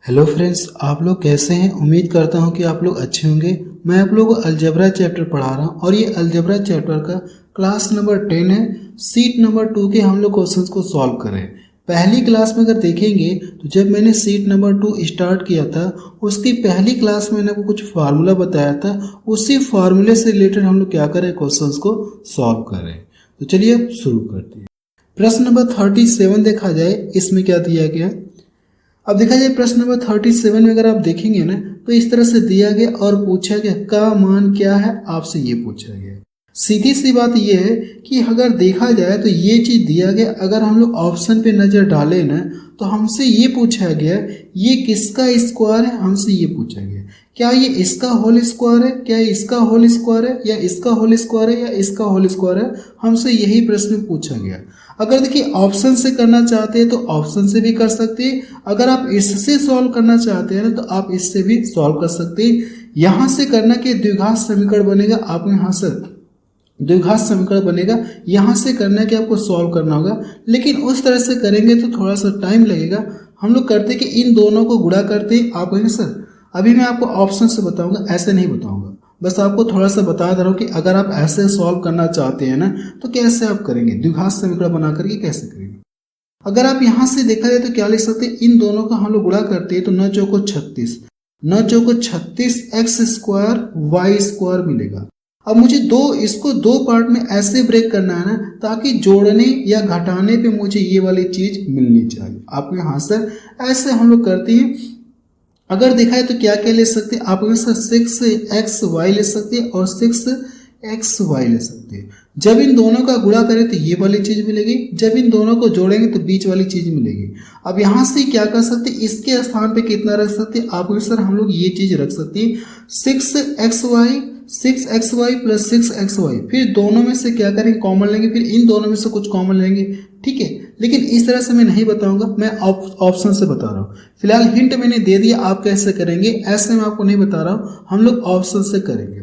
Hello friends, आप लोग कैसे हैं। उम्मीद करता हूं कि आप लोग अच्छे होंगे। मैं आप लोगों को अलजेब्रा चैप्टर पढ़ा रहा हूं और ये अलजेब्रा चैप्टर का क्लास नंबर 10 है। सीट नंबर 2 के हम लोग क्वेश्चंस को सॉल्व करें। पहली क्लास में अगर देखेंगे तो जब मैंने सीट नंबर 2 स्टार्ट किया था, उसकी पहली क्लास में मैंने आपको कुछ फार्मूला बताया था। उसी फार्मूले से रिलेटेड हम लोग क्या करें, क्वेश्चंस को सॉल्व करें। तो चलिए अब शुरू करते हैं। प्रश्न नंबर 37 देखा जाए, इसमें क्या दिया गया। अब देखा जाए प्रश्न नंबर 37 में अगर आप देखेंगे ना, तो इस तरह से दिया गया और पूछा गया का मान क्या है, आपसे ये पूछा गया। सीधी सी बात ये है कि अगर देखा जाए तो ये चीज दिया गया, अगर हम लोग ऑप्शन पे नजर डालें ना, तो हमसे ये पूछा गया ये किसका स्क्वायर है। हमसे ये पूछा गया क्या ये इसका होल स्क्वायर है, क्या इसका होल स्क्वायर है, या इसका होल स्क्वायर है, या इसका होल स्क्वायर है। हमसे यही प्रश्न पूछा गया। अगर देखिए ऑप्शन से करना चाहते हैं तो ऑप्शन से भी कर सकते हैं। अगर आप इससे सॉल्व करना चाहते हैं ना, तो आप इससे भी सॉल्व कर सकते हैं। यहां से करना कि द्विघात समीकरण बनेगा, आपको यहां से द्विघात समीकरण बनेगा। यहां से करना कि आपको सॉल्व करना होगा, लेकिन उस तरह से करेंगे तो थोड़ा सा टाइम लगेगा। हम लोग करते कि इन दोनों को गुणा करते हैं। आप कहेंगे सर अभी मैं आपको ऑप्शन से बताऊंगा, ऐसे नहीं बताऊंगा। बस आपको थोड़ा सा बता दे रहा हूँ कि अगर आप ऐसे सॉल्व करना चाहते हैं ना, तो कैसे आप करेंगे, द्विघात समीकरण बना करके कैसे करेंगे। अगर आप यहां से देखा जाए तो क्या लिख सकते हैं, इन दोनों का हम लोग गुणा करते हैं तो 9 चौको 36, 9 चौको 36 एक्स स्क्वायर वाई स्क्वायर मिलेगा। अब मुझे इसको दो पार्ट में ऐसे ब्रेक करना है ना, ताकि जोड़ने या घटाने पे मुझे ये वाली चीज मिलनी चाहिए। आप यहां से ऐसे हम लोग करते हैं। अगर देखा है तो क्या क्या ले सकते हैं, आप 6xy ले सकते हैं और 6xy ले सकते हैं। जब इन दोनों का गुणा करें तो ये वाली चीज मिलेगी, जब इन दोनों को जोड़ेंगे तो बीच वाली चीज मिलेगी। अब यहां से क्या कर सकते हैं, इसके स्थान पे कितना रख सकते हैं, आप सर हम लोग ये चीज रख सकते हैं 6xy प्लस 6xy। फिर दोनों में से क्या करेंगे, कॉमन लेंगे, फिर इन दोनों में से कुछ कॉमन लेंगे। ठीक है, लेकिन इस तरह से मैं नहीं बताऊंगा, मैं ऑप्शन से बता रहा हूँ। फिलहाल हिंट मैंने दे दिया, आप कैसे करेंगे ऐसे मैं आपको नहीं बता रहा हूँ, हम लोग ऑप्शन से करेंगे।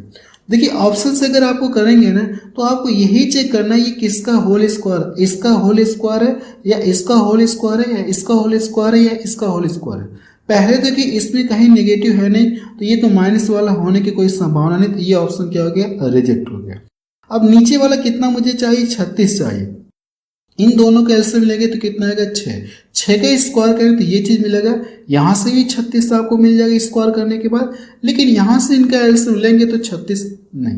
देखिए ऑप्शन से अगर आपको करेंगे ना, तो आपको यही चेक करना है ये किसका होल स्क्वायर, इसका होल स्क्वायर है, या इसका होल स्क्वायर है, या इसका होल स्क्वायर है, या इसका होल स्क्वायर है। पहले तो कि इसमें कहीं नेगेटिव है नहीं, तो ये तो माइनस वाला होने की कोई संभावना नहीं, तो ये ऑप्शन क्या हो गया, रिजेक्ट हो गया। अब नीचे वाला कितना मुझे चाहिए, 36 चाहिए। इन दोनों का एलसीएम लेंगे तो कितना आएगा, 6 का स्क्वायर करेंगे तो ये चीज मिलेगा। यहां से भी 36 आपको मिल जाएगा स्क्वायर करने के बाद, लेकिन यहां से इनका एलसीएम लेंगे तो 36 नहीं।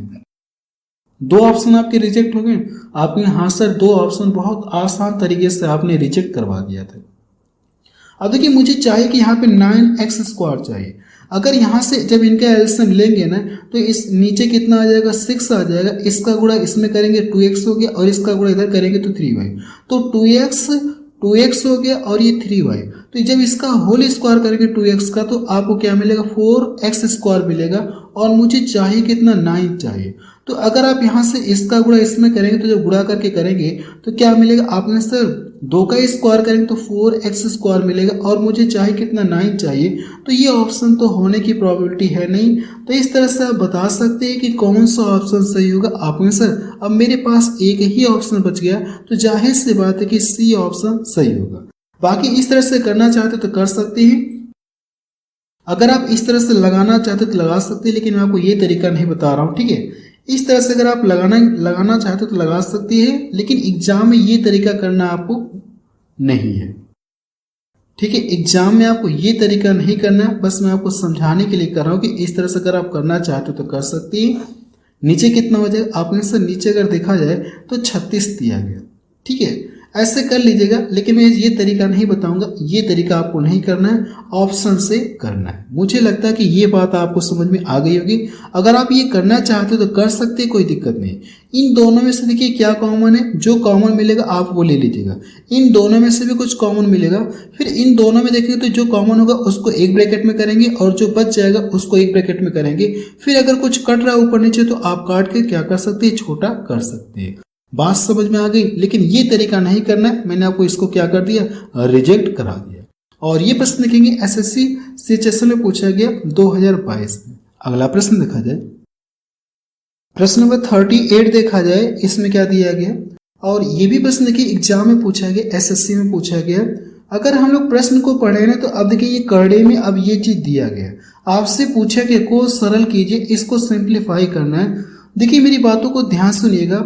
दो ऑप्शन आपके रिजेक्ट हो गए। आपके यहां सर दो ऑप्शन बहुत आसान तरीके से आपने रिजेक्ट करवा दिया था। अब देखिए मुझे चाहिए कि यहाँ पे 9x स्क्वायर चाहिए। अगर यहाँ से जब इनका एलसीएम लेंगे ना, तो इस नीचे कितना आ जाएगा, 6 आ जाएगा। इसका गुणा इसमें करेंगे 2x हो गया, और इसका गुणा इधर करेंगे तो 3y। तो 2x हो गया और ये 3y। तो जब इसका होल स्क्वायर करेंगे 2x का, तो आपको क्या मिलेगा, 4x स्क्वायर मिलेगा। और मुझे चाहिए कितना, 9 चाहिए। तो अगर आप यहाँ से इसका गुणा इसमें करेंगे, तो जब गुणा करके करेंगे तो क्या मिलेगा, आपने सर 2 का स्क्वायर करेंगे तो 4x स्क्वायर मिलेगा, और मुझे चाहिए कितना, 9 चाहिए। तो ये ऑप्शन तो होने की प्रोबेबिलिटी है नहीं। तो इस तरह से आप बता सकते हैं कि कौन सा ऑप्शन सही होगा। आपने सर अब मेरे पास एक ही ऑप्शन बच गया, तो जाहिर सी बात है कि सी ऑप्शन सही होगा। बाकी इस तरह से करना चाहते तो कर सकते हैं। अगर आप इस तरह से लगाना चाहते तो लगा सकते हैं, लेकिन मैं आपको ये तरीका नहीं बता रहा हूँ। ठीक है, इस तरह से अगर आप लगाना चाहते तो लगा सकते हैं, लेकिन एग्जाम में ये तरीका करना आपको नहीं है। ठीक है, एग्जाम में आपको ये तरीका नहीं करना है, बस मैं आपको समझाने के लिए कर रहा हूँ कि इस तरह से अगर आप करना चाहते हो तो कर सकते हैं। नीचे कितना हो जाएगा, आपने से नीचे अगर देखा जाए तो 36 दिया गया। ठीक है, ऐसे कर लीजिएगा, लेकिन मैं ये तरीका नहीं बताऊंगा। ये तरीका आपको नहीं करना है, ऑप्शन से करना है। मुझे लगता है कि ये बात आपको समझ में आ गई होगी। अगर आप ये करना चाहते हो तो कर सकते हैं, कोई दिक्कत नहीं। इन दोनों में से देखिए क्या कॉमन है, जो कॉमन मिलेगा आप वो ले लीजिएगा। इन दोनों में से भी कुछ कॉमन मिलेगा, फिर इन दोनों में देखेंगे तो जो कॉमन होगा उसको एक ब्रैकेट में करेंगे, और जो बच जाएगा उसको एक ब्रैकेट में करेंगे। फिर अगर कुछ कट रहा है ऊपर नीचे, तो आप काट के क्या कर सकते हैं, छोटा कर सकते हैं। बात समझ में आ गई, लेकिन ये तरीका नहीं करना है। मैंने आपको इसको क्या कर दिया, रिजेक्ट करा दिया। और ये प्रश्न देखेंगे एसएससी सीएचएसएल में पूछा गया 2022 में। अगला प्रश्न देखा जाए, प्रश्न नंबर 38 देखा जाए, इसमें क्या दिया गया। और ये भी प्रश्न देखिए एग्जाम में पूछा गया, एसएससी में पूछा गया। अगर हम लोग प्रश्न को पढ़े ना तो अब देखिए ये करड़े में अब ये चीज दिया गया है, आपसे पूछा कि को सरल कीजिए, इसको सिंप्लीफाई करना है। देखिए मेरी बातों को ध्यान सुनिएगा,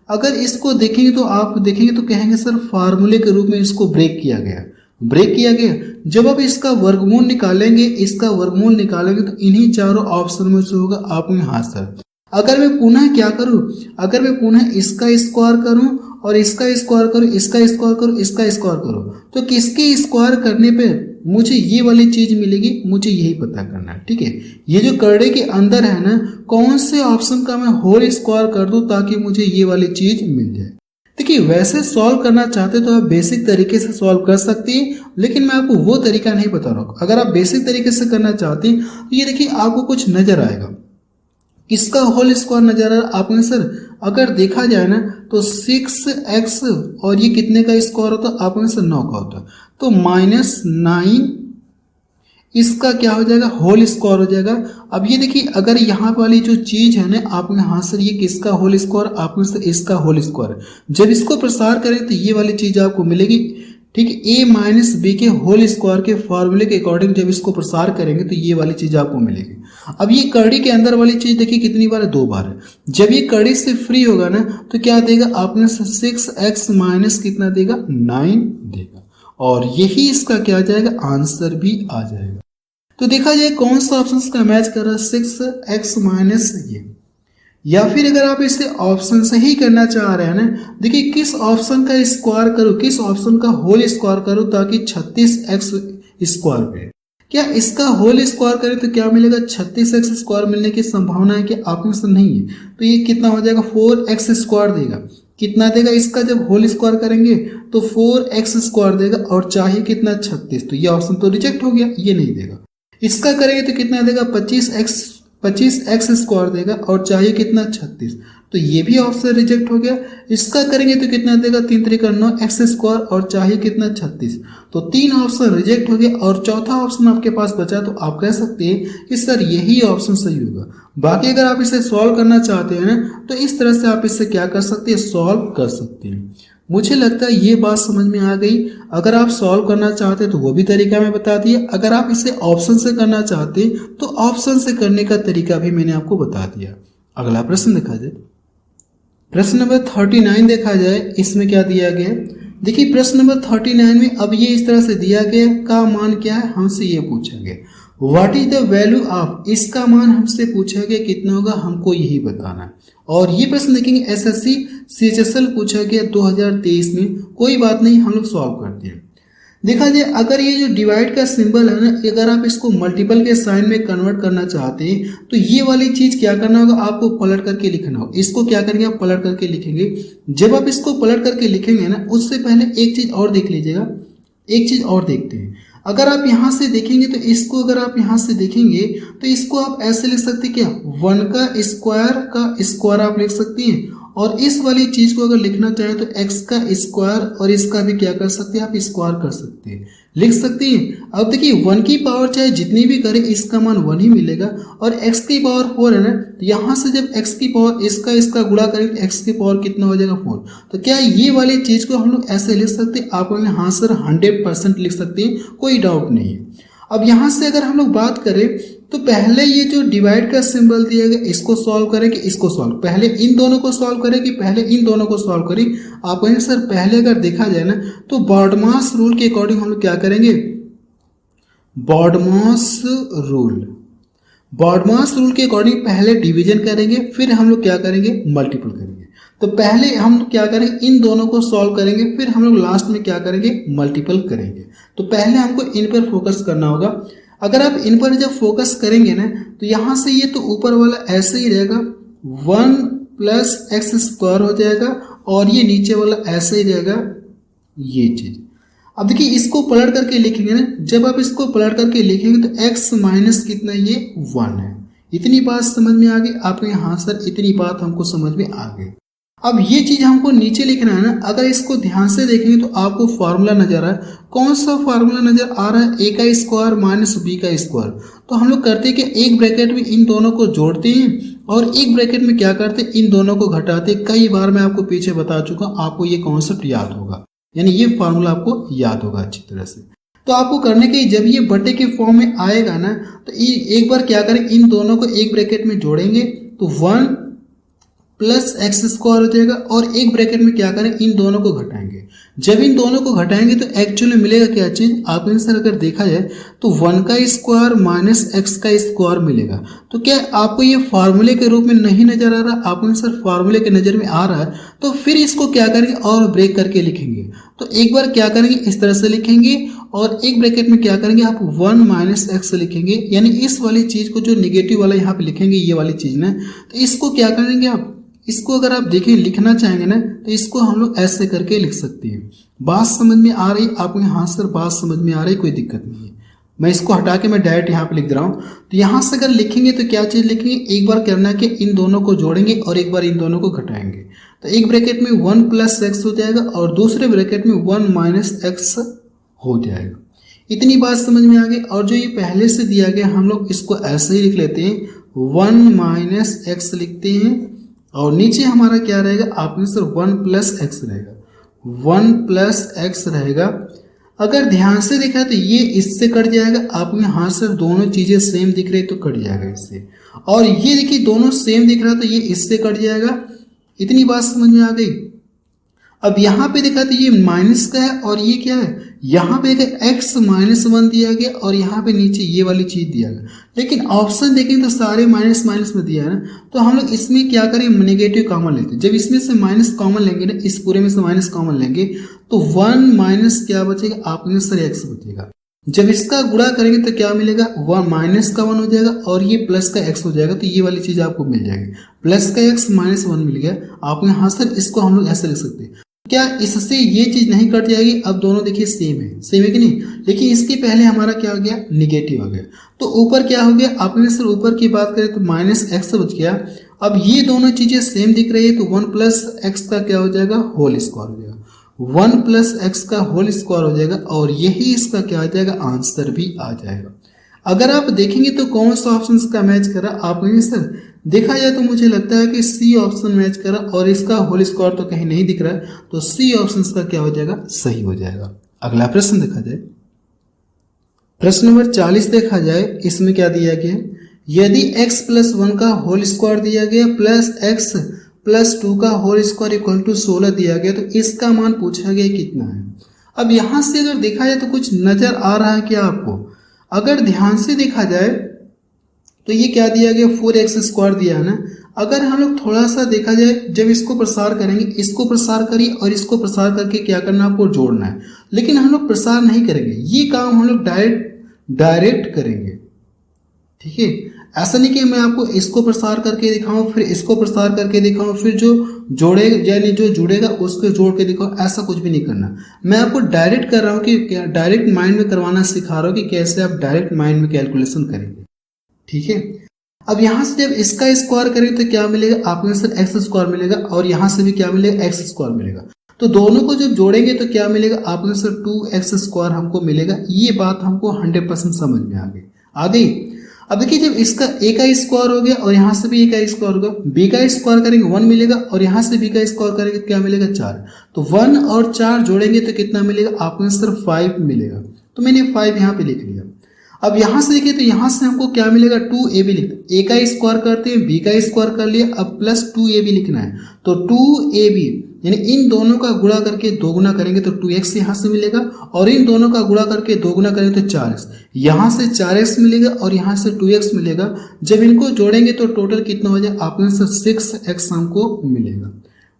अगर इसको देखेंगे तो आप देखेंगे तो कहेंगे सर फार्मूले के रूप में इसको ब्रेक किया गया, ब्रेक किया गया। जब आप इसका वर्गमूल निकालेंगे, इसका वर्गमूल निकालेंगे तो इन्हीं चारों ऑप्शन में से होगा। आप में हाँ सर, अगर मैं पुनः क्या करूं, अगर मैं पुनः इसका स्क्वायर करूं और इसका स्क्वायर करूं, इसका स्क्वायर करूं, इसका स्क्वायर करूं, तो किसके स्क्वायर करने पे मुझे ये वाली चीज मिलेगी, मुझे यही पता करना है। ठीक है, ये जो करड़े के अंदर है ना, कौन से ऑप्शन का मैं होल स्क्वायर कर दूं ताकि मुझे ये वाली चीज मिल जाए। देखिए वैसे सॉल्व करना चाहते तो आप बेसिक तरीके से सॉल्व कर सकते हैं, लेकिन मैं आपको वो तरीका नहीं बता रहा हूँ। अगर आप बेसिक तरीके से करना चाहते हैं तो ये देखिए आपको कुछ नजर आएगा, किसका होल स्क्वायर नजर आ रहा है आपने सर, अगर देखा जाए ना तो 6x और ये कितने का स्क्वायर होता है आपने सर 9 का होता है, तो -9 इसका क्या हो जाएगा, होल स्क्वायर हो जाएगा। अब ये देखिए अगर यहाँ वाली जो चीज है ना आपने हाँ सर ये किसका होल स्क्वायर, आपने सर इसका होल स्क्वायर, जब इसको प्रसार करें तो ये वाली चीज आपको मिलेगी। ठीक है, a माइनस बी के होल स्क्वायर के फॉर्मूले के अकॉर्डिंग जब इसको प्रसार करेंगे तो ये वाली चीज आपको मिलेगी। अब ये कड़ी के अंदर वाली चीज देखिए कितनी बार है, 2 बार है। जब ये कड़ी से फ्री होगा ना तो क्या देगा आपने 6x माइनस कितना देगा, 9 देगा, और यही इसका क्या आ जाएगा, आंसर भी आ जाएगा। तो देखा जाए कौन सा ऑप्शन का मैच कर रहा है, 6x माइनस ये, या फिर अगर आप इसे ऑप्शन से ही करना चाह रहे हैं ना, देखिए किस ऑप्शन का स्क्वायर करूं, किस ऑप्शन का होल स्क्वायर करूं ताकि 36x स्क्वायर पे, क्या इसका होल स्क्वायर करें तो क्या मिलेगा, 36x स्क्वायर मिलने की संभावना है कि आप में से नहीं है, तो ये कितना हो जाएगा 4x स्क्वायर देगा। कितना देगा इसका, जब होल स्क्वायर करेंगे तो 4x स्क्वायर देगा, और चाहिए कितना 36, तो ये ऑप्शन तो रिजेक्ट हो गया, ये नहीं देगा। इसका करेंगे तो कितना देगा 25x स्क्वायर देगा, और चाहिए कितना 36, तो ये भी ऑप्शन रिजेक्ट हो गया। इसका करेंगे तो कितना देगा 3 3 9x स्क्वायर, और चाहिए कितना 36, तो 3 ऑप्शन रिजेक्ट हो गया, और चौथा ऑप्शन आपके पास बचा, तो आप कह सकते हैं कि सर यही ऑप्शन सही होगा। बाकी अगर आप इसे सॉल्व करना चाहते हैं ना तो इस तरह से आप इससे क्या कर सकते हैं, सॉल्व कर सकते हैं। मुझे लगता है ये बात समझ में आ गई। अगर आप सॉल्व करना चाहते हैं तो वो भी तरीका मैं बता दिया, अगर आप इसे ऑप्शन से करना चाहते हैं तो ऑप्शन से करने का तरीका भी मैंने आपको बता दिया। अगला प्रश्न देखा जाए, प्रश्न नंबर 39 देखा जाए, इसमें क्या दिया गया। देखिए प्रश्न नंबर 39 में अब ये इस तरह से दिया गया, का मान क्या है, हमसे ये पूछा गया what is the value of, इसका मान हमसे पूछा गया कितना होगा, हमको यही बताना है। और ये प्रश्न देखेंगे एसएससी सीएचएसएल पूछा गया 2023 में, कोई बात नहीं हम लोग सॉल्व करते हैं। देखा जाए अगर ये जो डिवाइड का सिंबल है ना, अगर आप इसको मल्टीपल के साइन में कन्वर्ट करना चाहते हैं तो ये वाली चीज क्या करना होगा, आपको पलट करके लिखना होगा। इसको क्या करेंगे, आप पलट करके लिखेंगे। जब आप इसको पलट करके लिखेंगे ना, उससे पहले एक चीज और देख लीजिएगा, एक चीज और देखते हैं। अगर आप यहां से देखेंगे तो इसको, अगर आप यहां से देखेंगे तो इसको आप ऐसे लिख सकते हैं, क्या 1 का स्क्वायर आप लिख सकते हैं, और इस वाली चीज को अगर लिखना चाहें तो x का स्क्वायर, और इसका भी क्या कर सकते हैं, आप स्क्वायर कर सकते हैं, लिख सकते हैं। अब देखिए 1 की पावर चाहे जितनी भी करे इसका मान 1 ही मिलेगा, और x की पावर 4 है ना, तो यहाँ से जब x की पावर इसका गुणा करें तो x की पावर कितना हो जाएगा 4। तो क्या ये वाली चीज को हम लोग ऐसे लिख सकते हैं, आप हाँ सर 100% लिख सकते हैं, कोई डाउट नहीं है। अब यहाँ से अगर हम लोग बात करें तो पहले ये जो डिवाइड का सिंबल दिया गया इसको सॉल्व करें कि इसको सॉल्व, पहले इन दोनों को सॉल्व करें कि पहले इन दोनों को सॉल्व करें। आप कहेंगे सर पहले अगर देखा जाए ना तो बॉडमास रूल के अकॉर्डिंग हम लोग क्या करेंगे, बॉडमास रूल के अकॉर्डिंग पहले डिवीजन करेंगे, फिर हम लोग क्या करेंगे, मल्टीपल करेंगे। तो पहले हम क्या करेंगे, इन दोनों को सॉल्व करेंगे, फिर हम लोग लास्ट में क्या करेंगे, मल्टीपल करेंगे। तो पहले हमको इन पर फोकस करना होगा। अगर आप इन पर जब फोकस करेंगे ना तो यहां से ये तो ऊपर वाला ऐसे ही रहेगा, 1 + x स्क्वायर हो जाएगा, और ये नीचे वाला ऐसे ही रहेगा, ये चीज। अब देखिए इसको पलट करके लिखेंगे ना, जब आप इसको पलट करके लिखेंगे तो x माइनस कितना, ये 1 है। इतनी बात समझ में आ गई आपके, हाँ सर इतनी बात हमको समझ में आ गई। अब ये चीज हमको नीचे लिखना है ना, अगर इसको ध्यान से देखेंगे तो आपको फार्मूला नजर आ रहा है। कौन सा फार्मूला नजर आ रहा है, a का स्क्वायर माइनस b का स्क्वायर। तो हम लोग करते हैं कि एक ब्रैकेट में इन दोनों को जोड़ते हैं, और एक ब्रैकेट में क्या करते हैं, इन दोनों को घटाते हैं। कई बार मैं आपको पीछे बता चुका हूं, आपको ये कॉन्सेप्ट याद होगा। यानी ये फार्मूला आपको याद होगा अच्छी तरह से। तो आपको करने के जब ये बटे के फॉर्म में आएगा ना, तो एक बार क्या करें, इन दोनों को एक ब्रैकेट में जोड़ेंगे तो 1 प्लस एक्स स्क्वायर हो जाएगा, और एक ब्रैकेट में क्या करें, इन दोनों को घटाएंगे। जब इन दोनों को घटाएंगे तो एक्चुअली मिलेगा क्या चीज, आप आंसर अगर देखा जाए तो 1 का स्क्वायर माइनस एक्स का स्क्वायर मिलेगा। तो क्या आपको ये फार्मूले के रूप में नहीं नजर आ रहा, आप आंसर फार्मूले के नजर में आ रहा है, तो फिर इसको क्या करेंगे और ब्रेक करके लिखेंगे। तो एक बार क्या करेंगे, इस तरह से लिखेंगे, और एक ब्रैकेट में क्या करेंगे आप 1 माइनस एक्स लिखेंगे, यानी इस वाली चीज को जो निगेटिव वाला यहाँ पे लिखेंगे, ये वाली चीज ना, तो इसको क्या करेंगे आप, इसको अगर आप देखें लिखना चाहेंगे ना, तो इसको हम लोग ऐसे करके लिख सकते हैं। बात समझ में आ रही, आपको यहाँ से बात समझ में आ रही, कोई दिक्कत नहीं है। मैं इसको हटा के मैं डायरेक्ट यहाँ पे लिख दे रहा हूँ। तो यहाँ से अगर लिखेंगे तो क्या चीज लिखेंगे, एक बार करना है कि इन दोनों को जोड़ेंगे और एक बार इन दोनों को घटाएंगे। तो एक ब्रैकेट में 1 प्लस एक्स हो जाएगा और दूसरे ब्रैकेट में 1 माइनस एक्स हो जाएगा। इतनी बात समझ में आ गई। और जो ये पहले से दिया गया, हम लोग इसको ऐसे ही लिख लेते हैं, 1 माइनस एक्स लिखते हैं, और नीचे हमारा क्या रहेगा, आप आंसर 1 प्लस एक्स रहेगा, 1 प्लस एक्स रहेगा। अगर ध्यान से देखा तो ये इससे कट जाएगा, आप यहाँ से दोनों चीजें सेम दिख रही तो कट जाएगा इससे, और ये देखिए दोनों सेम दिख रहा तो ये इससे कट जाएगा। इतनी बात समझ में आ गई। अब यहाँ पे देखा तो ये माइनस का है, और ये क्या है, यहाँ पे देखा x माइनस 1 दिया गया, और यहाँ पे नीचे ये वाली चीज दिया गया। लेकिन ऑप्शन देखें तो सारे माइनस माइनस में दिया है ना, तो हम लोग इसमें क्या करें, नेगेटिव कॉमन लेते हैं। जब इसमें से माइनस कॉमन लेंगे ना, इस पूरे में से माइनस कॉमन लेंगे तो 1 माइनस क्या बचेगा, आप आंसर x बचेगा। जब इसका गुणा करेंगे तो क्या मिलेगा, 1 माइनस का 1 हो जाएगा, और ये प्लस का x हो जाएगा, तो ये वाली चीज आपको मिल जाएगी। प्लस का x माइनस 1 मिल गया, आप यहाँ से इसको हम लोग ऐसे लिख सकते हैं। क्या इससे ये चीज नहीं कट जाएगी, अब दोनों देखिए सेम है कि नहीं, लेकिन इसके पहले हमारा क्या हो गया, निगेटिव हो गया। तो ऊपर क्या हो गया, आपने सिर्फ ऊपर की बात करें तो माइनस एक्स बच गया। अब ये दोनों चीजें सेम दिख रही है, तो 1 प्लस एक्स का क्या हो जाएगा, होल स्क्वायर हो जाएगा, 1 प्लस एक्स का होल स्क्वायर हो जाएगा, और यही इसका क्या आ जाएगा, आंसर भी आ जाएगा। अगर आप देखेंगे तो कौन सा ऑप्शन का मैच करा, आप सर देखा जाए तो मुझे लगता है कि सी ऑप्शन मैच करा, और इसका होल स्क्वायर तो कहीं नहीं दिख रहा है, तो सी ऑप्शन का क्या हो जाएगा, सही हो जाएगा। अगला प्रश्न देखा जाए, प्रश्न नंबर 40 देखा जाए, इसमें क्या दिया गया, यदि x प्लस 1 का होल स्क्वायर दिया गया प्लस x प्लस 2 का होल स्क्वायर इक्वल टू 16 दिया गया, तो इसका मान पूछा गया कितना है। अब यहां से अगर देखा जाए तो कुछ नजर आ रहा है क्या आपको, अगर ध्यान से देखा जाए तो ये क्या दिया गया, 4x स्क्वायर दिया है ना। अगर हम लोग थोड़ा सा देखा जाए, जब इसको प्रसार करेंगे, इसको प्रसार करिए और इसको प्रसार करके क्या करना, आपको जोड़ना है। लेकिन हम लोग प्रसार नहीं करेंगे, ये काम हम लोग डायरेक्ट करेंगे, ठीक है। ऐसा नहीं कि मैं आपको इसको प्रसार करके दिखाऊं, फिर इसको प्रसार करके दिखाऊं, फिर जो जोड़ेगा यानी जो जुड़ेगा उसको जोड़ के दिखाऊं, ऐसा कुछ भी नहीं करना। मैं आपको डायरेक्ट कर रहा हूं कि क्या डायरेक्ट माइंड में करवाना सिखा रहा हूं कि कैसे आप डायरेक्ट माइंड में कैलकुलेशन करेंगे, ठीक है। अब यहां से जब इसका स्क्वायर करेंगे तो क्या मिलेगा, आपको आंसर एक्स स्क्वायर मिलेगा, और यहां से भी क्या मिलेगा, एक्स स्क्वायर मिलेगा। तो दोनों को जब जोड़ेंगे तो क्या मिलेगा, आपको आंसर 2x स्क्वायर हमको मिलेगा। ये बात हमको 100% समझ में आ गई। अब देखिए जब इसका a का स्क्वायर हो गया और यहाँ से भी a का स्क्वायर होगा, b का स्क्वायर करेंगे 1 मिलेगा, और यहाँ से b का स्क्वायर करेंगे क्या मिलेगा, 4। तो 1 और 4 जोड़ेंगे तो कितना मिलेगा, आपको आंसर 5 मिलेगा। तो मैंने 5 यहाँ पे लिख लिया। अब यहाँ से देखिए तो यहाँ से हमको क्या मिलेगा, 2ab लिखते, a का स्क्वायर करते हैं, b का स्क्वायर कर लिया, अब प्लस 2ab लिखना है। तो 2ab यानी इन दोनों का गुणा करके दोगुना करेंगे तो 2x यहाँ से मिलेगा, और इन दोनों का गुणा करके दोगुना करेंगे तो 4x, यहाँ से 4x मिलेगा और यहाँ से 2x मिलेगा। जब इनको जोड़ेंगे तो टोटल कितना हो जाए, आपको आंसर 6x हमको मिलेगा।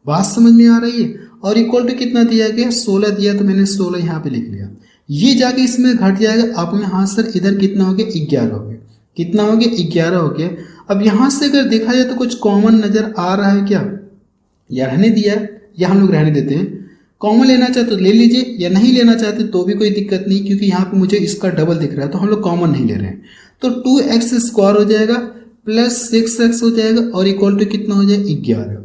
बात समझ में आ रही है। और इक्वल टू कितना दिया गया, 16 दिया, तो मैंने 16 यहाँ पे लिख लिया। ये जाके इसमें घट जाएगा, आपको यहाँ सर इधर कितना हो गया, 11 हो गया। कितना हो गया, 11 हो गया। अब यहाँ से अगर देखा जाए तो कुछ कॉमन नजर आ रहा है क्या, या रहने दिया, या हम लोग रहने देते हैं। कॉमन लेना चाहते तो ले लीजिए, या नहीं लेना चाहते तो भी कोई दिक्कत नहीं, क्योंकि यहाँ पे मुझे इसका डबल दिख रहा है, तो हम लोग कॉमन नहीं ले रहे हैं। तो 2x स्क्वायर हो जाएगा प्लस 6x हो जाएगा, और इक्वल टू कितना हो जाएगा, 11।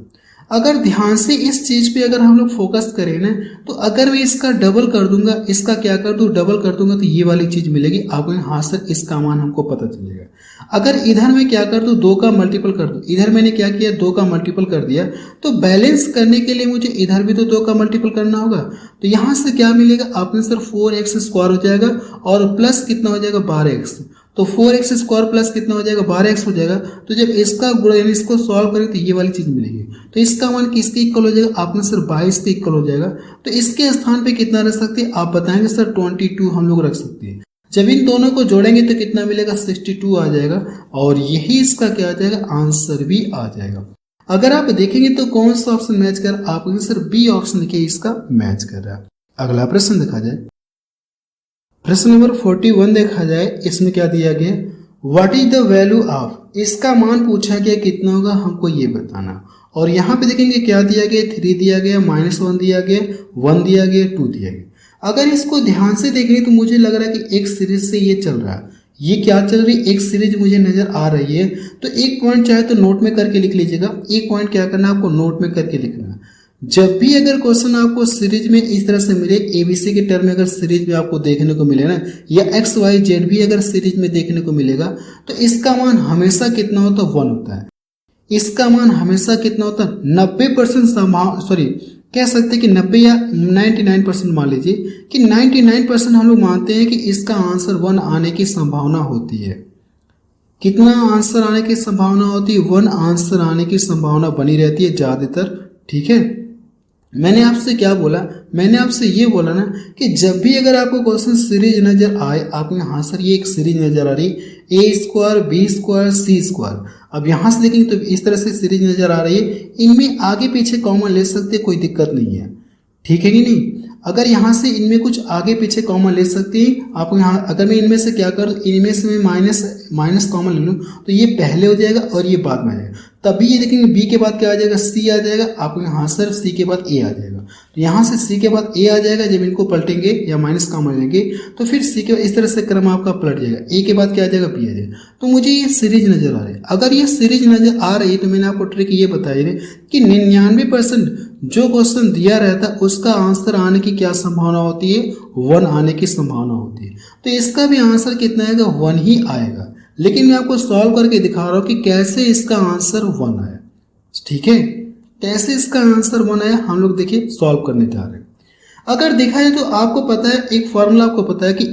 अगर ध्यान से इस चीज पे अगर हम लोग फोकस करें ना, तो अगर मैं इसका डबल कर दूंगा, इसका क्या कर दूं, डबल कर दूंगा, तो ये वाली चीज मिलेगी आपको। हाँ सर, इसका मान हमको पता चलेगा। अगर इधर मैं क्या कर दूं, 2 का मल्टीपल कर दूं, इधर मैंने क्या किया, 2 का मल्टीपल कर दिया, तो बैलेंस करने के लिए मुझे इधर भी तो 2 का मल्टीपल करना होगा। तो यहां से क्या मिलेगा आपने सर, 4x स्क्वायर हो जाएगा और प्लस कितना हो जाएगा, 12x। तो 4x स्क्वायर प्लस कितना हो जाएगा, 12x हो जाएगा। तो जब इसका गुणा यानी इसको सॉल्व करें तो ये वाली चीज मिलेगी। तो इसका मान किसके इक्वल हो जाएगा, आपने सर 22 के इक्वल हो जाएगा। तो इसके स्थान पे कितना रख सकते हैं आप बताएंगे सर, 22 हम लोग रख सकते हैं। जब इन दोनों को जोड़ेंगे तो कितना मिलेगा, 62 आ जाएगा और यही इसका क्या आ जाएगा, आंसर भी आ जाएगा। अगर आप देखेंगे तो कौन सा ऑप्शन मैच कर, आपको सर बी ऑप्शन देखिए इसका मैच कर रहा है। अगला प्रश्न देखा जाए, प्रश्न नंबर 41 देखा जाए, इसमें क्या दिया गया, what is the value of, इसका मान पूछा गया कितना होगा हमको ये बताना। और यहाँ पे देखेंगे क्या दिया गया, 3 दिया गया, -1 दिया गया, 1 दिया गया, 2 दिया गया। अगर इसको ध्यान से देखेंगे तो मुझे लग रहा है कि एक सीरीज से ये चल रहा है, ये क्या चल रही है, एक सीरीज मुझे नजर आ रही है। तो एक पॉइंट चाहे तो नोट में करके लिख लीजिएगा, एक पॉइंट क्या करना आपको नोट में करके लिखना। जब भी अगर क्वेश्चन आपको सीरीज में इस तरह से मिले, एबीसी के टर्म में अगर सीरीज में आपको देखने को मिले ना, या एक्स वाई जेड भी अगर सीरीज में देखने को मिलेगा, तो इसका मान हमेशा कितना होता है, 1 होता है। इसका मान हमेशा कितना होता है, 90% कह सकते हैं कि 90 या 99% मान लीजिए कि 99% हम लोग मानते हैं कि इसका आंसर 1 आने की संभावना होती है। कितना आंसर आने की संभावना होती है, 1 आंसर आने की संभावना बनी रहती है ज्यादातर। ठीक है, मैंने आपसे क्या बोला, मैंने आपसे ये बोला ना कि जब भी अगर आपको क्वेश्चन सीरीज नजर आए, आपने हाँ सर ये एक सीरीज नजर आ रही, a² b² c²। अब यहां से देखेंगे तो इस तरह से सीरीज नजर आ रही है, इनमें आगे पीछे कॉमन ले सकते हैं, कोई दिक्कत नहीं है। ठीक है कि नहीं, अगर यहाँ से इनमें कुछ आगे पीछे कॉमन ले सकती है आपको। यहाँ अगर मैं इनमें से क्या कर, इनमें से मैं माइनस कॉमन ले लूँ तो ये पहले हो जाएगा और ये बाद में आ जाएगा। तभी ये देखेंगे बी के बाद क्या आ जाएगा, सी आ जाएगा आपको। यहाँ सर सी के बाद ए आ जाएगा, तो यहाँ से सी के बाद ए आ जाएगा। जब इनको पलटेंगे या माइनस कॉमन लेंगे तो फिर सी के इस तरह से क्रम आपका पलट जाएगा, ए के बाद क्या आ जाएगा, बी आ जाएगा। तो मुझे ये सीरीज नजर आ रही है। अगर ये सीरीज नजर आ रही है तो मैंने आपको ट्रिक ये बताई है कि 99% जो क्वेश्चन दिया रहता है उसका आंसर आने की क्या संभावना होती है, 1 आने की संभावना होती है। तो इसका भी आंसर कितना आएगा, 1 ही आएगा। लेकिन मैं आपको सॉल्व करके दिखा रहा हूं कि कैसे इसका आंसर 1 आया। ठीक है, कैसे इसका आंसर 1 आया हम लोग देखिए सॉल्व करने जा रहे हैं। अगर देखा जाए तो आपको पता है, एक फॉर्मूला आपको पता है कि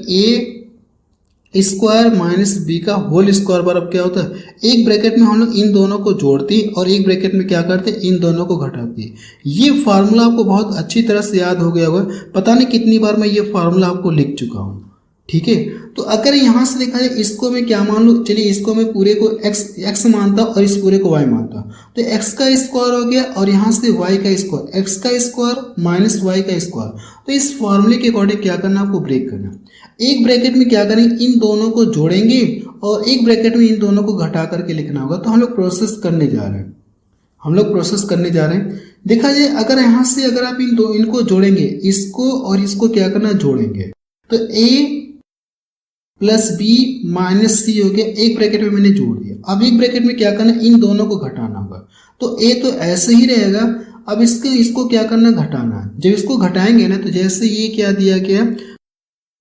a² माइनस बी का होल स्क्वायर बराबर क्या होता है, एक ब्रैकेट में हम लोग इन दोनों को जोड़ते हैं और एक ब्रैकेट में क्या करते हैं, इन दोनों को घटाते हैं। ये फार्मूला आपको बहुत अच्छी तरह से याद हो गया होगा, पता नहीं कितनी बार मैं ये फार्मूला आपको लिख चुका हूँ। ठीक है, तो अगर यहाँ से देखा जाए इसको मैं क्या मान लूँ, चलिए इसको मैं पूरे को x मानता हूँ और इस पूरे को y मानता हूँ। तो x का स्क्वायर हो गया और यहाँ से y का स्क्वायर, x का स्क्वायर माइनस y का स्क्वायर। तो इस फॉर्मूले के अकॉर्डिंग क्या करना, आपको ब्रेक करना। एक ब्रैकेट में क्या करेंगे, इन दोनों को जोड़ेंगे और एक ब्रैकेट में इन दोनों को घटा करके लिखना होगा। तो हम लोग प्रोसेस करने जा रहे हैं, देखा जाए अगर यहाँ से अगर आप इनको जोड़ेंगे, इसको और इसको क्या करना, जोड़ेंगे, तो a प्लस बी माइनस सी हो गया। एक ब्रैकेट में मैंने जोड़ दिया, अब एक ब्रैकेट में क्या करना, इन दोनों को घटाना होगा। तो ए तो ऐसे ही रहेगा, अब इसको क्या करना, घटाना है। जब इसको घटाएंगे ना, तो जैसे ये क्या दिया गया,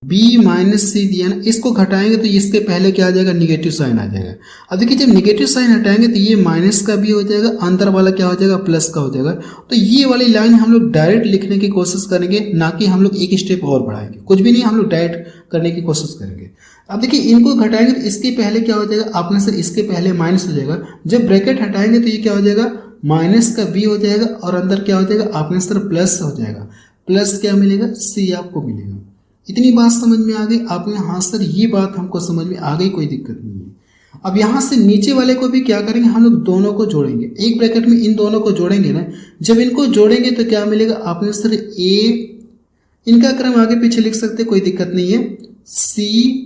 b माइनस सी दिया ना, इसको घटाएंगे तो इसके पहले क्या आ जाएगा, निगेटिव साइन आ जाएगा। अब देखिए जब निगेटिव साइन हटाएंगे तो ये माइनस का भी हो जाएगा, अंदर वाला क्या हो जाएगा, प्लस का हो जाएगा। तो ये वाली लाइन हम लोग डायरेक्ट लिखने की कोशिश करेंगे, ना कि हम लोग एक स्टेप और बढ़ाएंगे, कुछ भी नहीं, हम लोग डायरेक्ट करने की कोशिश करेंगे। अब देखिए इनको घटाएंगे तो इसके पहले क्या हो जाएगा, आपने सर इसके पहले माइनस हो जाएगा। जब ब्रैकेट हटाएंगे तो ये क्या हो जाएगा, माइनस का बी हो जाएगा और अंदर क्या हो जाएगा, आपने सर प्लस हो जाएगा। प्लस क्या मिलेगा, सी आपको मिलेगा। इतनी बात समझ में आ गई आपको, हाँ सर ये बात हमको समझ में आ गई, कोई दिक्कत नहीं है। अब यहाँ से नीचे वाले को भी क्या करेंगे, हम लोग दोनों को जोड़ेंगे। एक ब्रैकेट में इन दोनों को जोड़ेंगे ना, जब इनको जोड़ेंगे तो क्या मिलेगा, आपने सर ए, इनका क्रम आगे पीछे लिख सकते, कोई दिक्कत नहीं है, सी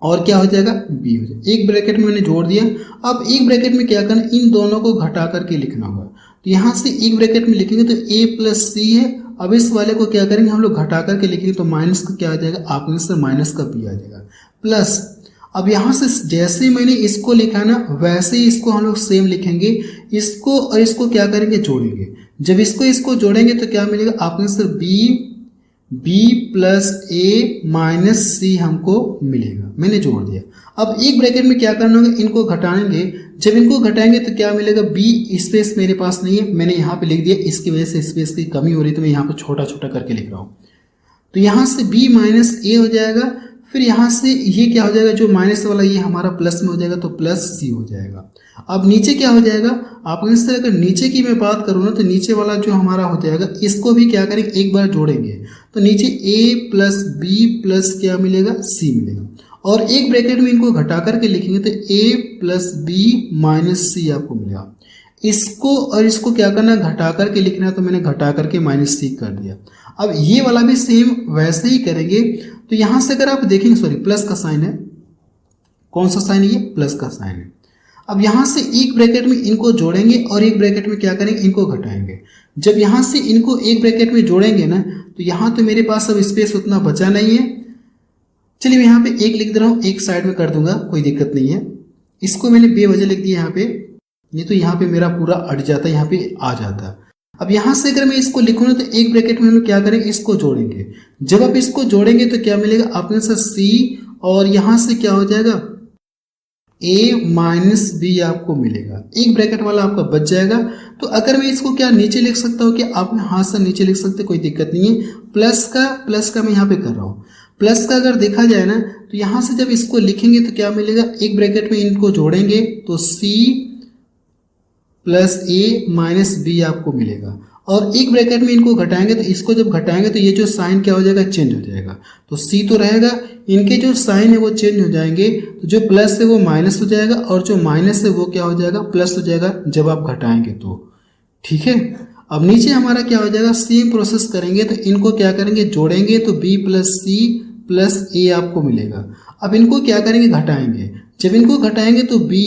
और क्या हो जाएगा, बी हो जाएगा। एक ब्रैकेट में मैंने जोड़ दिया। अब एक ब्रैकेट में क्या करना, इन दोनों को घटा करके लिखना होगा। तो यहाँ से एक ब्रैकेट में लिखेंगे तो a प्लस सी है। अब इस वाले को क्या करेंगे, हम लोग घटा करके लिखेंगे तो माइनस का क्या आ जाएगा, आपके सर माइनस का b आ जाएगा, प्लस अब यहाँ से जैसे मैंने इसको लिखा है ना वैसे ही इसको हम लोग सेम लिखेंगे, इसको और इसको क्या करेंगे जोड़ेंगे। जब इसको जोड़ेंगे तो क्या मिलेगा आपके आंसर बी प्लस ए माइनस सी हमको मिलेगा। मैंने जोड़ दिया। अब एक ब्रैकेट में क्या करना होगा, इनको घटाएंगे। जब इनको घटाएंगे तो क्या मिलेगा, बी स्पेस मेरे पास नहीं है, मैंने यहाँ पे लिख दिया, इसकी वजह से स्पेस की कमी हो रही है तो मैं यहाँ पे छोटा छोटा करके लिख रहा हूँ। तो यहाँ से b माइनस ए हो जाएगा, फिर यहाँ से ये क्या हो जाएगा, जो माइनस वाला ये हमारा प्लस में हो जाएगा तो प्लस सी हो जाएगा। अब नीचे क्या हो जाएगा, आप इस तरह अगर नीचे की मैं बात करूँ ना तो नीचे वाला जो हमारा हो जाएगा इसको भी क्या करेंगे एक बार जोड़ेंगे तो नीचे a प्लस बी प्लस क्या मिलेगा सी मिलेगा। और एक ब्रैकेट में इनको घटा करके लिखेंगे तो a प्लस बी माइनस सी आपको मिलेगा। इसको और इसको क्या करना, घटा करके लिखना है तो मैंने घटा करके माइनस सी कर दिया। अब ये वाला भी सेम वैसे ही करेंगे। तो यहां से अगर आप देखेंगे, सॉरी प्लस का साइन है, कौन सा साइन है, ये प्लस का साइन है। अब यहां से एक ब्रैकेट में इनको जोड़ेंगे और एक ब्रैकेट में क्या करेंगे, इनको घटाएंगे। जब यहां से इनको एक ब्रैकेट में जोड़ेंगे ना तो यहां तो मेरे पास अब स्पेस उतना बचा नहीं है। चलिए मैं यहाँ पे एक लिख दे रहा हूँ, एक साइड में कर दूंगा, कोई दिक्कत नहीं है। इसको मैंने बेवजह लिख दिया यहाँ पे, ये तो यहाँ पे मेरा पूरा अट जाता है, यहाँ पे आ जाता है। अब यहां से अगर मैं इसको लिखूँ ना तो एक ब्रैकेट में हम क्या करेंगे, इसको जोड़ेंगे। जब आप इसको जोड़ेंगे तो क्या मिलेगा आपके साथ सी, और यहां से क्या हो जाएगा a माइनस बी आपको मिलेगा। एक ब्रैकेट वाला आपका बच जाएगा। तो अगर मैं इसको क्या नीचे लिख सकता हूँ कि आप हाथ से नीचे लिख सकते, कोई दिक्कत नहीं है। प्लस का मैं यहाँ पे कर रहा हूँ। प्लस का अगर देखा जाए ना तो यहां से जब इसको लिखेंगे तो क्या मिलेगा, एक ब्रैकेट में इनको जोड़ेंगे तो c प्लस ए माइनस बी आपको मिलेगा। और एक ब्रैकेट में इनको घटाएंगे तो इसको जब घटाएंगे तो ये जो साइन क्या हो जाएगा, चेंज हो जाएगा। तो सी तो रहेगा, इनके जो साइन है वो चेंज हो जाएंगे। तो जो प्लस है वो माइनस हो जाएगा और जो माइनस है वो क्या हो जाएगा, प्लस हो जाएगा जब आप घटाएंगे तो। ठीक है, अब नीचे हमारा क्या हो जाएगा, सेम प्रोसेस करेंगे तो इनको क्या करेंगे, जोड़ेंगे तो b प्लस सी प्लस ए आपको मिलेगा। अब इनको क्या करेंगे, घटाएंगे। जब इनको घटाएंगे तो b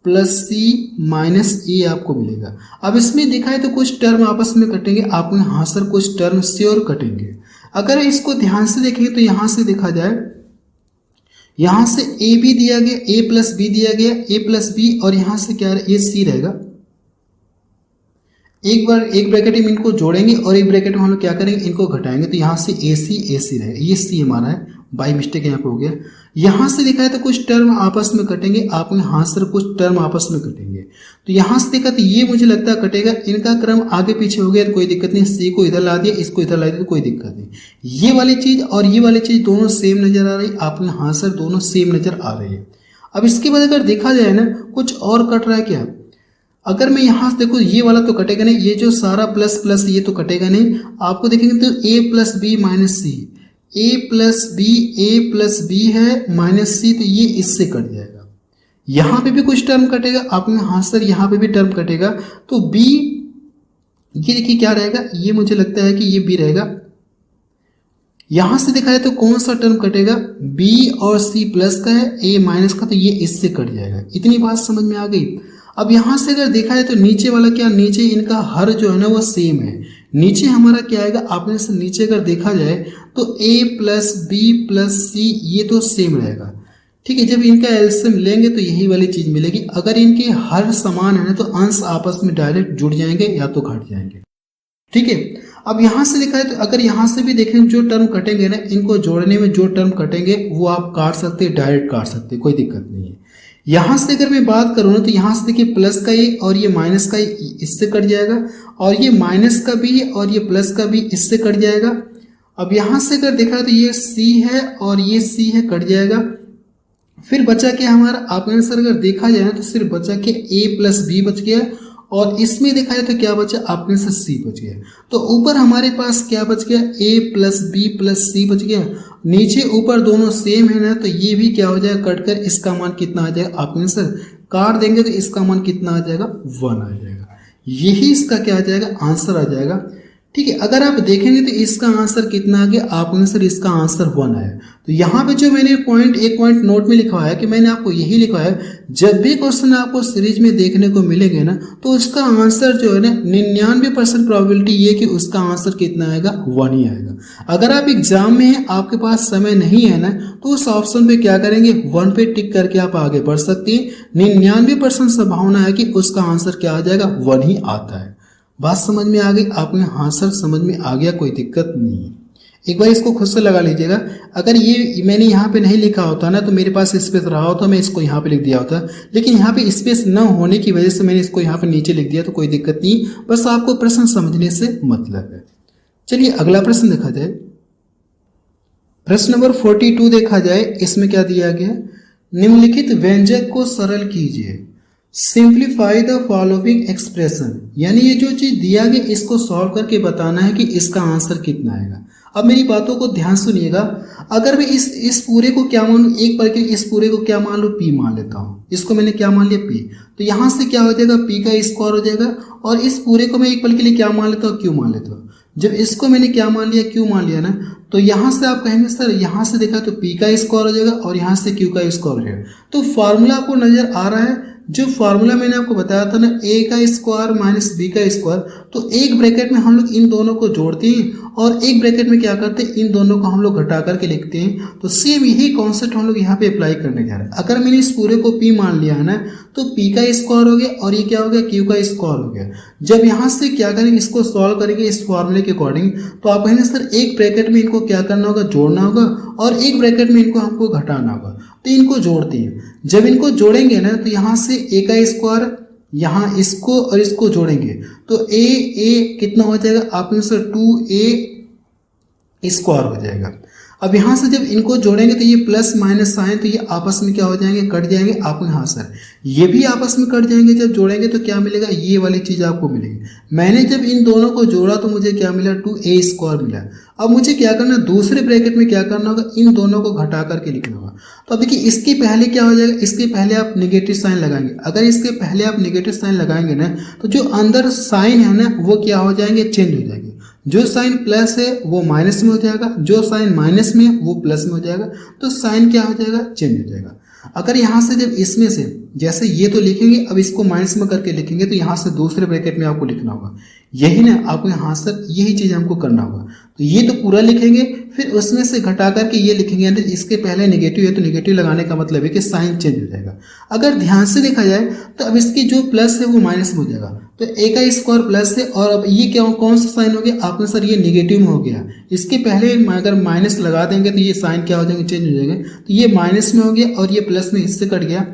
प्लस सी माइनस ए आपको मिलेगा। अब इसमें देखा है तो कुछ टर्म आपस में कटेंगे, आपको यहाँ सर कुछ टर्म श्योर कटेंगे। अगर इसको ध्यान से देखेंगे तो यहां से देखा जाए, यहां से ए बी दिया गया, a प्लस बी दिया गया, a प्लस बी, और यहां से क्या ये सी रहेगा। एक बार एक ब्रैकेट में इनको जोड़ेंगे और एक ब्रैकेट में हम लोग क्या करेंगे, इनको घटाएंगे तो यहाँ से ए सी रहेगा। ये सी हमारा है, बाई मिस्टेक यहाँ पे हो गया। यहाँ से देखा है तो कुछ टर्म आपस में कटेंगे, आप यहाँ से कुछ टर्म आपस में कटेंगे। तो यहाँ से देखा तो ये मुझे लगता है कटेगा, इनका क्रम आगे पीछे हो गया तो कोई दिक्कत नहीं। सी को इधर ला दिया, इसको इधर ला दिया तो कोई दिक्कत नहीं। ये वाली चीज और ये वाली चीज दोनों सेम नजर आ रही, आपको यहाँ से दोनों सेम नजर आ रही है। अब इसके बाद अगर देखा जाए ना कुछ और कट रहा है क्या, अगर मैं यहां से देखो ये वाला तो कटेगा नहीं, ये जो सारा प्लस प्लस ये तो कटेगा नहीं। आपको देखेंगे तो a plus B minus C, a plus B है माइनस सी, तो ये इससे कट जाएगा। यहां पे भी कुछ टर्म कटेगा, आपने हाँ सर यहाँ पे भी टर्म कटेगा। तो b ये देखिए क्या रहेगा, ये मुझे लगता है कि ये b रहेगा। यहां से देखा है तो कौन सा टर्म कटेगा, b और c प्लस का है, a माइनस का, तो ये इससे कट जाएगा। इतनी बात समझ में आ गई। अब यहां से अगर देखा है तो नीचे वाला क्या, नीचे इनका हर जो है ना वो सेम है। नीचे हमारा क्या आएगा, आपने से नीचे अगर देखा जाए तो a प्लस बी प्लस सी ये तो सेम रहेगा। ठीक है, जब इनका एलसीएम लेंगे तो यही वाली चीज मिलेगी। अगर इनके हर समान है ना तो अंश आपस में डायरेक्ट जुड़ जाएंगे या तो घट जाएंगे। ठीक है, अब यहां से देखा है तो अगर यहां से भी देखें जो टर्म कटेंगे ना, इनको जोड़ने में जो टर्म कटेंगे वो आप काट सकते हैं, डायरेक्ट काट सकते हैं, कोई दिक्कत नहीं है। यहां से अगर मैं बात करूं ना तो यहां से देखिए प्लस का ये और ये माइनस का इससे कट जाएगा, और ये माइनस का भी और ये प्लस का भी इससे कट जाएगा। अब यहां से अगर देखा तो ये सी है और ये सी है, कट जाएगा। फिर बचा क्या हमारा, आपके आंसर अगर देखा जाए तो सिर्फ बचा के a प्लस बी बच गया, और इसमें देखा जाए तो क्या बचा, आपके आंसर सी बच गया। तो ऊपर हमारे पास क्या बच गया, a प्लस बी प्लस सी बच गया। नीचे ऊपर दोनों सेम है ना, तो ये भी क्या हो जाएगा, कटकर इसका मान कितना आ जाएगा, आपके आंसर काट देंगे तो इसका मान कितना आ जाएगा, 1 आ जाएगा। यही इसका क्या आ जाएगा, आंसर आ जाएगा। ठीक है। अगर आप देखेंगे तो इसका आंसर कितना आ गया, आपका आंसर इसका आंसर 1 आया। तो यहाँ पे जो मैंने एक पॉइंट नोट में लिखा है कि मैंने आपको यही लिखा है, जब भी क्वेश्चन आपको सीरीज में देखने को मिलेंगे ना, तो उसका आंसर जो है ना 99% प्रोबेबिलिटी ये कि उसका आंसर कितना आएगा, 1 ही आएगा। अगर आप एग्जाम में हैं, आपके पास समय नहीं है ना, तो उस ऑप्शन पे क्या करेंगे, 1 पे टिक करके आप आगे बढ़ सकते हैं। 99% संभावना है कि उसका आंसर क्या आ जाएगा, 1 ही आता है। बात समझ में आ गई आपको? हाँ सर समझ में आ गया, कोई दिक्कत नहीं है। एक बार इसको खुद से लगा लीजिएगा। अगर ये मैंने यहाँ पे नहीं लिखा होता ना, तो मेरे पास स्पेस रहा होता, मैं इसको यहाँ पे लिख दिया होता, लेकिन यहाँ पे स्पेस न होने की वजह से मैंने इसको यहाँ पे नीचे लिख दिया, तो कोई दिक्कत नहीं, बस आपको प्रश्न समझने से मतलब है। चलिए अगला प्रश्न देखा जाए। प्रश्न नंबर 42 देखा जाए। इसमें क्या दिया गया, निम्नलिखित व्यंजक को सरल कीजिए, सिंप्लीफाई द फॉलोइंग एक्सप्रेशन। यानी ये जो चीज दिया गया इसको सॉल्व करके बताना है कि इसका आंसर कितना आएगा। अब मेरी बातों को ध्यान सुनिएगा। अगर मैं इस पूरे को क्या मान लूँ, एक बार के इस पूरे को क्या मान लूँ, पी मान लेता हूँ। इसको मैंने क्या मान लिया, पी। तो यहाँ से क्या हो जाएगा, पी का स्क्वायर हो जाएगा। और इस पूरे को मैं एक पल के लिए क्या मान लेता हूँ, क्यू मान लेता हूँ। जब इसको मैंने क्या मान लिया, क्यू मान लिया ना, तो यहाँ से आप कहेंगे सर यहाँ से देखा तो पी का स्क्वायर हो जाएगा और यहाँ से क्यू का स्क्वायर हो जाएगा। तो फॉर्मूला आपको नजर आ रहा है, जो फॉर्मूला मैंने आपको बताया था ना, ए का स्क्वायर माइनस बी का स्क्वायर। तो एक ब्रैकेट में हम लोग इन दोनों को जोड़ते हैं और एक ब्रैकेट में क्या करते हैं, इन दोनों को हम लोग घटा करके लिखते हैं। तो सेम यही कॉन्सेप्ट हम लोग यहाँ पे अप्लाई करने जा रहे हैं। अगर मैंने इस पूरे को पी मान लिया है ना, तो पी का स्क्वायर हो गया और ये क्या हो गया, क्यू का स्क्वायर हो गया। जब यहाँ से क्या करेंगे, इसको सॉल्व करेंगे इस फॉर्मूले के अकॉर्डिंग, तो आप कहेंगे सर एक ब्रैकेट में इनको क्या करना होगा, जोड़ना होगा, और एक ब्रैकेट में इनको हमको घटाना होगा। तो इनको जोड़ते हैं। जब इनको जोड़ेंगे ना, तो यहाँ से ए का स्क्वायर, यहाँ इसको और इसको जोड़ेंगे तो ए कितना हो जाएगा, आपके आंसर 2a स्क्वायर हो जाएगा। अब यहाँ से जब इनको जोड़ेंगे तो ये प्लस माइनस साइन, तो ये आपस में क्या हो जाएंगे, कट जाएंगे। आपको यहाँ सर ये भी आपस में कट जाएंगे। जब जोड़ेंगे तो क्या मिलेगा, ये वाली चीज आपको मिलेगी। मैंने जब इन दोनों को जोड़ा तो मुझे क्या मिला, 2a स्क्वायर मिला। अब मुझे क्या करना, दूसरे ब्रैकेट में क्या करना होगा, इन दोनों को घटा करके लिखना होगा। तो अब देखिए इसके पहले क्या हो जाएगा, इसके पहले आप नेगेटिव साइन लगाएंगे। अगर इसके पहले आप नेगेटिव साइन लगाएंगे ना, तो जो अंदर साइन है ना, वो क्या हो जाएंगे, चेंज हो जाएंगे। जो साइन प्लस है वो माइनस में हो जाएगा, जो साइन माइनस में है वो प्लस में हो जाएगा। तो साइन क्या हो जाएगा, चेंज हो जाएगा। अगर यहाँ से जब इसमें से जैसे ये तो लिखेंगे, अब इसको माइनस में करके लिखेंगे, तो यहाँ से दूसरे ब्रैकेट में आपको लिखना होगा। यही ना आपको यहाँ सर यही चीज हमको करना होगा। तो ये तो पूरा लिखेंगे, फिर उसमें से घटा करके ये लिखेंगे। यानी इसके पहले नेगेटिव है तो नेगेटिव लगाने का मतलब है कि साइन चेंज हो जाएगा। अगर ध्यान से देखा जाए तो अब इसकी जो प्लस है वो माइनस में हो जाएगा। तो ए का स्क्वायर प्लस है और अब ये क्या कौन सा साइन हो गया, आपने सर ये नेगेटिव में हो गया। इसके पहले अगर माइनस लगा देंगे तो ये साइन क्या हो जाएंगे, चेंज हो जाएंगे। तो ये माइनस में हो गया और ये प्लस में इससे कट गया।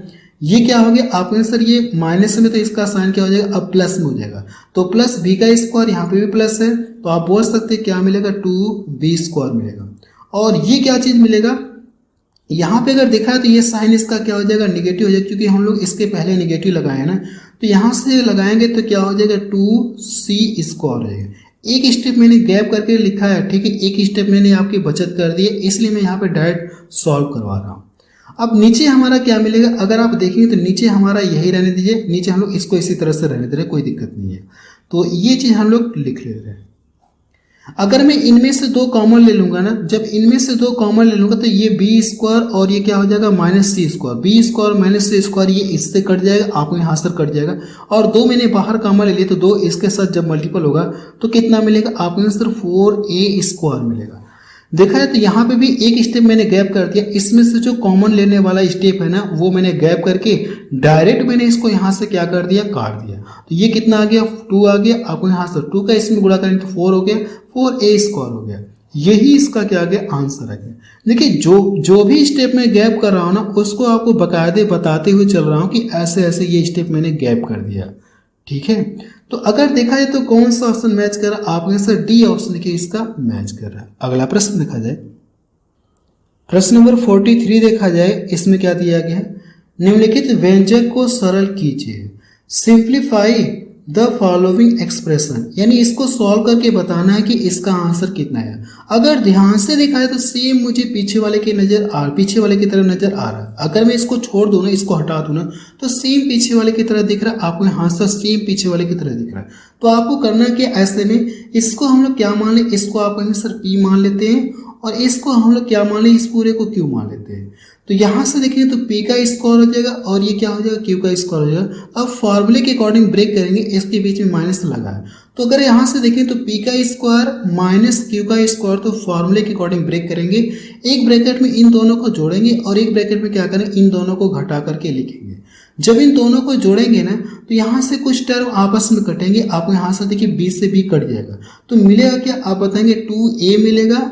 ये क्या हो गया, आपके सर ये माइनस में, तो इसका साइन क्या हो जाएगा, अब प्लस में हो जाएगा। तो प्लस बी का स्क्वायर, यहाँ पे भी प्लस है, तो आप बोल सकते हैं क्या मिलेगा, 2b स्क्वायर मिलेगा। और ये क्या चीज मिलेगा, यहाँ पे अगर देखा है तो ये साइन इसका क्या हो जाएगा, निगेटिव हो जाएगा, क्योंकि हम लोग इसके पहले निगेटिव लगाए हैं ना। तो यहाँ से लगाएंगे तो क्या हो जाएगा, 2c स्क्वायर हो जाएगा। एक स्टेप मैंने गैप करके लिखा है, ठीक है, एक स्टेप मैंने आपकी बचत कर दी है, इसलिए मैं यहाँ पे डायरेक्ट सॉल्व करवा रहा हूँ। अब नीचे हमारा क्या मिलेगा, अगर आप देखेंगे तो नीचे हमारा यही रहने दीजिए, नीचे हम लोग इसको इसी तरह से रहने दे रहे, कोई दिक्कत नहीं है। तो ये चीज हम लोग लिख ले रहे हैं। अगर मैं इनमें से 2 कॉमन ले लूंगा ना, जब इनमें से 2 कॉमन ले लूंगा तो ये बी स्क्वायर और ये क्या हो जाएगा, माइनस सी स्क्वायर। बी स्क्वायर माइनस सी स्क्वायर ये इससे कट जाएगा, आपको यहाँ से कट जाएगा। और 2 मैंने बाहर कॉमन ले लिए, तो 2 इसके साथ जब मल्टीपल होगा तो कितना मिलेगा, आपको सिर्फ 4a स्क्वायर मिलेगा। देखा है तो यहाँ पे भी एक स्टेप मैंने गैप कर दिया। इसमें से जो कॉमन लेने वाला स्टेप है ना, वो मैंने गैप करके डायरेक्ट मैंने इसको यहाँ से क्या कर दिया, काट दिया। तो ये कितना आ गया, 2 आ गया। आपको यहाँ से 2 का इसमें गुणा करेंगे तो 4 हो गया, 4a स्क्वायर हो गया। यही इसका क्या आ गया, आंसर आ गया। देखिए जो भी स्टेप मैं गैप कर रहा हूँ ना, उसको आपको बकायदे बताते हुए चल रहा हूँ कि ऐसे ऐसे ये स्टेप मैंने गैप कर दिया, ठीक है। तो अगर देखा जाए तो कौन सा ऑप्शन मैच कर रहा है, आपके आंसर डी ऑप्शन देखिए इसका मैच कर रहा है। अगला प्रश्न देखा जाए, प्रश्न नंबर 43 देखा जाए। इसमें क्या दिया गया है, निम्नलिखित व्यंजक को सरल कीजिए, सिंप्लीफाई द फॉलोइंग एक्सप्रेशन, यानी इसको सॉल्व करके बताना है कि इसका आंसर कितना है। अगर ध्यान से देखा है तो सेम मुझे पीछे वाले की तरह नजर आ रहा है। अगर मैं इसको छोड़ दूं ना, इसको हटा दूं ना, तो सेम पीछे वाले की तरह दिख रहा है आपको, आंसर सेम पीछे वाले की तरह दिख रहा है। तो आपको करना क्या, ऐसे में इसको हम लोग क्या मान लें, इसको आप कहेंगे सर पी मान लेते हैं, और इसको हम लोग क्या मान लें, इस पूरे को क्यू मान लेते हैं। तो यहाँ से देखिए तो p का स्क्वायर हो जाएगा और ये क्या हो जाएगा, q का स्क्वायर हो जाएगा। अब फॉर्मूले के अकॉर्डिंग ब्रेक करेंगे, इसके बीच में माइनस लगा है, तो अगर यहाँ से देखें तो p का स्क्वायर माइनस q का स्क्वायर, तो फॉर्मूले के अकॉर्डिंग ब्रेक करेंगे। एक ब्रैकेट में इन दोनों को जोड़ेंगे और एक ब्रैकेट में क्या करें, इन दोनों को घटा करके लिखेंगे। जब इन दोनों को जोड़ेंगे ना तो यहाँ से कुछ टर्म आपस में कटेंगे, आपको यहाँ से देखिए b से b कट जाएगा, तो मिलेगा क्या, आप बताएंगे 2a मिलेगा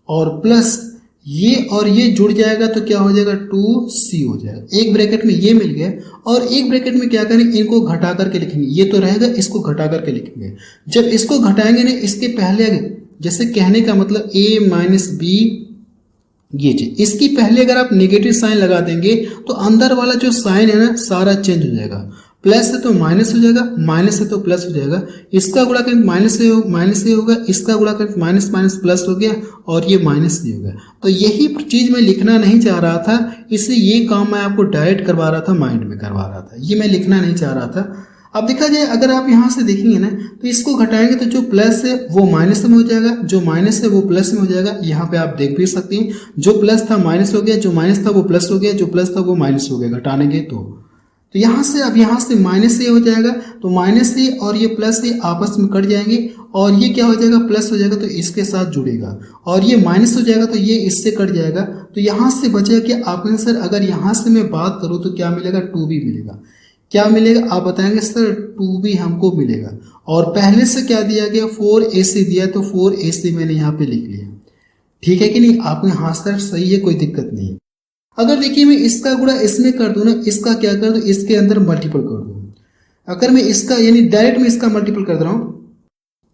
और प्लस ये और ये जुड़ जाएगा तो क्या हो जाएगा 2c हो जाएगा। एक ब्रैकेट में ये मिल गया और एक ब्रैकेट में क्या करेंगे, इनको घटा करके लिखेंगे, ये तो रहेगा, इसको घटा करके लिखेंगे। जब इसको घटाएंगे ना, इसके पहले जैसे कहने का मतलब a माइनस बी, ये चीज इसकी पहले अगर आप नेगेटिव साइन लगा देंगे तो अंदर वाला जो साइन है ना सारा चेंज हो जाएगा। प्लस है तो माइनस हो जाएगा, माइनस है तो प्लस हो जाएगा, इसका गुणा करें माइनस से होगा, इसका गुणा करें माइनस माइनस प्लस हो गया और ये माइनस नहीं होगा। तो यही चीज मैं लिखना नहीं चाह रहा था, इसलिए ये काम मैं आपको डायरेक्ट करवा रहा था, माइंड में करवा रहा था, ये मैं लिखना नहीं चाह रहा था। अब देखा जाए अगर आप यहाँ से देखेंगे ना तो इसको घटाएंगे तो जो प्लस है वो माइनस में हो जाएगा, जो माइनस है वो प्लस में हो जाएगा। यहाँ पे आप देख भी सकते हैं, जो प्लस था माइनस हो गया, जो माइनस था वो प्लस हो गया, जो प्लस था वो माइनस हो गया घटानेंगे तो यहाँ से अब यहाँ से माइनस ए हो जाएगा, तो माइनस ए और ये प्लस ए आपस में कट जाएंगे और ये क्या हो जाएगा, प्लस हो जाएगा तो इसके साथ जुड़ेगा, और ये माइनस हो जाएगा तो ये इससे कट जाएगा। तो यहाँ से बचेगा कि आपने सर अगर यहाँ से मैं बात करूँ तो क्या मिलेगा, 2b मिलेगा। क्या मिलेगा आप बताएंगे सर 2b हमको मिलेगा, और पहले से क्या दिया गया 4ac दिया, तो 4ac मैंने यहाँ पे लिख लिया, ठीक है कि नहीं। आपने हाँ सर सही है, कोई दिक्कत नहीं है। अगर देखिए मैं इसका गुणा इसमें कर दूं ना, इसका क्या कर दूं, इसके अंदर मल्टीपल कर दूं। अगर मैं इसका यानी डायरेक्ट में इसका मल्टीपल कर रहा हूँ,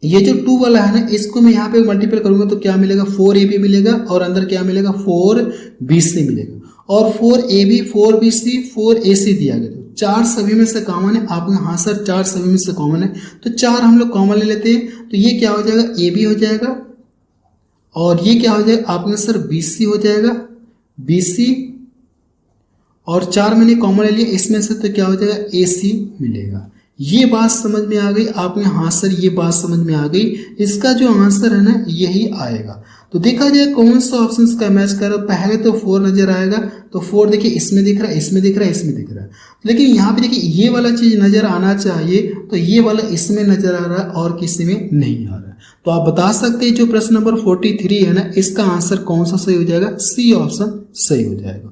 ये जो 2 वाला है ना इसको मैं यहाँ पे मल्टीपल करूंगा तो क्या मिलेगा 4ab मिलेगा, और अंदर क्या मिलेगा 4bc मिलेगा, और 4ab 4bc 4ac दिया गया। तो 4 सभी में से कॉमन है, आपने हाँ सर 4 सभी में से कॉमन है, तो 4 हम लोग कॉमन ले लेते हैं, तो ये क्या हो जाएगा ab हो जाएगा, और ये क्या हो जाएगा आपने सर bc हो जाएगा, bc और 4 मैंने कॉमन ले लिया इसमें से, तो क्या हो जाएगा AC मिलेगा। ये बात समझ में आ गई आपने, हाँ सर ये बात समझ में आ गई, इसका जो आंसर है ना यही आएगा। तो देखा जाए कौन सा ऑप्शन का मैच कर रहा है, पहले तो 4 नजर आएगा, तो 4 देखिए इसमें दिख रहा है, इसमें दिख रहा है, इसमें दिख रहा है, लेकिन यहाँ पे देखिए ये वाला चीज नजर आना चाहिए, तो ये वाला इसमें नजर आ रहा है और किसी में नहीं आ रहा है। तो आप बता सकते हैं जो प्रश्न नंबर 43 है ना इसका आंसर कौन सा सही हो जाएगा, सी ऑप्शन सही हो जाएगा।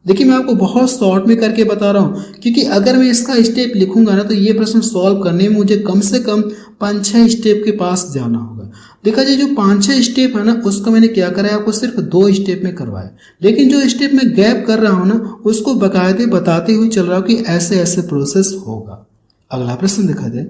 देखिए मैं आपको बहुत शॉर्ट में करके बता रहा हूँ, क्योंकि अगर मैं इसका स्टेप लिखूंगा ना तो ये प्रश्न सॉल्व करने में मुझे कम से कम 5-6 स्टेप के पास जाना होगा। देखा जाए जो 5-6 स्टेप है ना उसको मैंने क्या कराया, आपको सिर्फ 2 स्टेप में करवाया, लेकिन जो स्टेप में गैप कर रहा हूँ ना उसको बाकायदे बताते हुए चल रहा हूँ कि ऐसे ऐसे प्रोसेस होगा। अगला प्रश्न देखा जाए,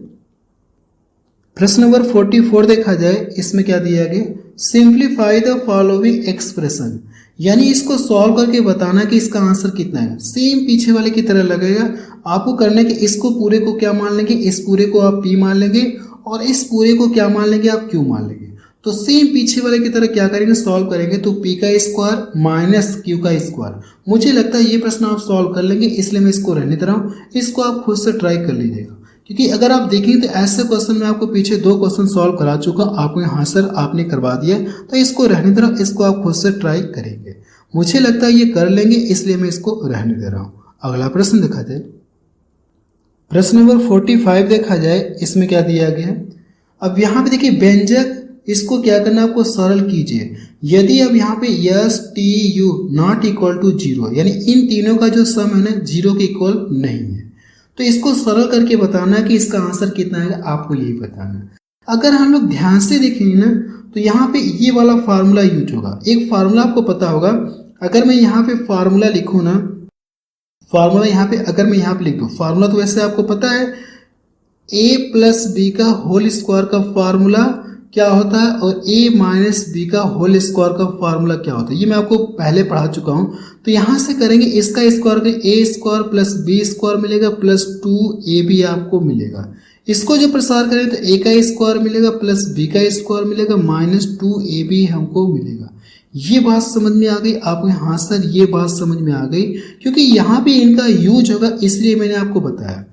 प्रश्न नंबर 44 देखा जाए, इसमें क्या दिया गया, सिंप्लीफाई द फॉलोइंग एक्सप्रेशन, यानी इसको सॉल्व करके बताना कि इसका आंसर कितना है। सेम पीछे वाले की तरह लगेगा, आपको करने के इसको पूरे को क्या मान लेंगे, इस पूरे को आप p मान लेंगे और इस पूरे को क्या मान लेंगे, आप q मान लेंगे। तो सेम पीछे वाले की तरह क्या करेंगे, सॉल्व करेंगे, तो p का स्क्वायर माइनस q का स्क्वायर। मुझे लगता है ये प्रश्न आप सॉल्व कर लेंगे, इसलिए मैं इसको रहने दे रहा हूँ, इसको आप खुद से ट्राई कर लीजिएगा, क्योंकि अगर आप देखेंगे तो ऐसे क्वेश्चन में आपको पीछे 2 क्वेश्चन सॉल्व करा चुका, आपको हाँ सर आपने करवा दिया, तो इसको रहने दे रहा हूँ, इसको आप खुद से ट्राई करेंगे। मुझे लगता है ये कर लेंगे, इसलिए मैं इसको रहने दे रहा हूँ। अगला प्रश्न देखा जाए, प्रश्न नंबर 45 देखा जाए, इसमें क्या दिया गया है। अब यहाँ पे देखिए व्यंजक, इसको क्या करना आपको सरल कीजिए। यदि अब यहाँ पे yes T U not equal to 0, यानी इन तीनों का जो सम है ना 0 के इक्वल नहीं है, तो इसको सरल करके बताना कि इसका आंसर कितना है, आपको यही बताना। अगर हम लोग ध्यान से देखेंगे ना तो यहाँ पे ये वाला फार्मूला यूज होगा। एक फार्मूला आपको पता होगा, अगर मैं यहाँ पे फार्मूला लिखूँ ना, फार्मूला यहाँ पे अगर मैं यहाँ पे लिख दूँ, फार्मूला तो वैसे आपको पता है a प्लस बी का होल स्क्वायर का फार्मूला क्या होता है और a माइनस बी का होल स्क्वायर का फार्मूला क्या होता है, ये मैं आपको पहले पढ़ा चुका हूँ। तो यहाँ से करेंगे इसका square, a square plus B square मिलेगा प्लस 2ab आपको मिलेगा। इसको जब प्रसार करें तो ए का स्क्वायर मिलेगा प्लस बी का स्क्वायर मिलेगा माइनस 2ab हमको मिलेगा। ये बात समझ में आ गई आपको? हाँ सर ये बात समझ में आ गई, क्योंकि यहाँ पे इनका यूज होगा इसलिए मैंने आपको बताया।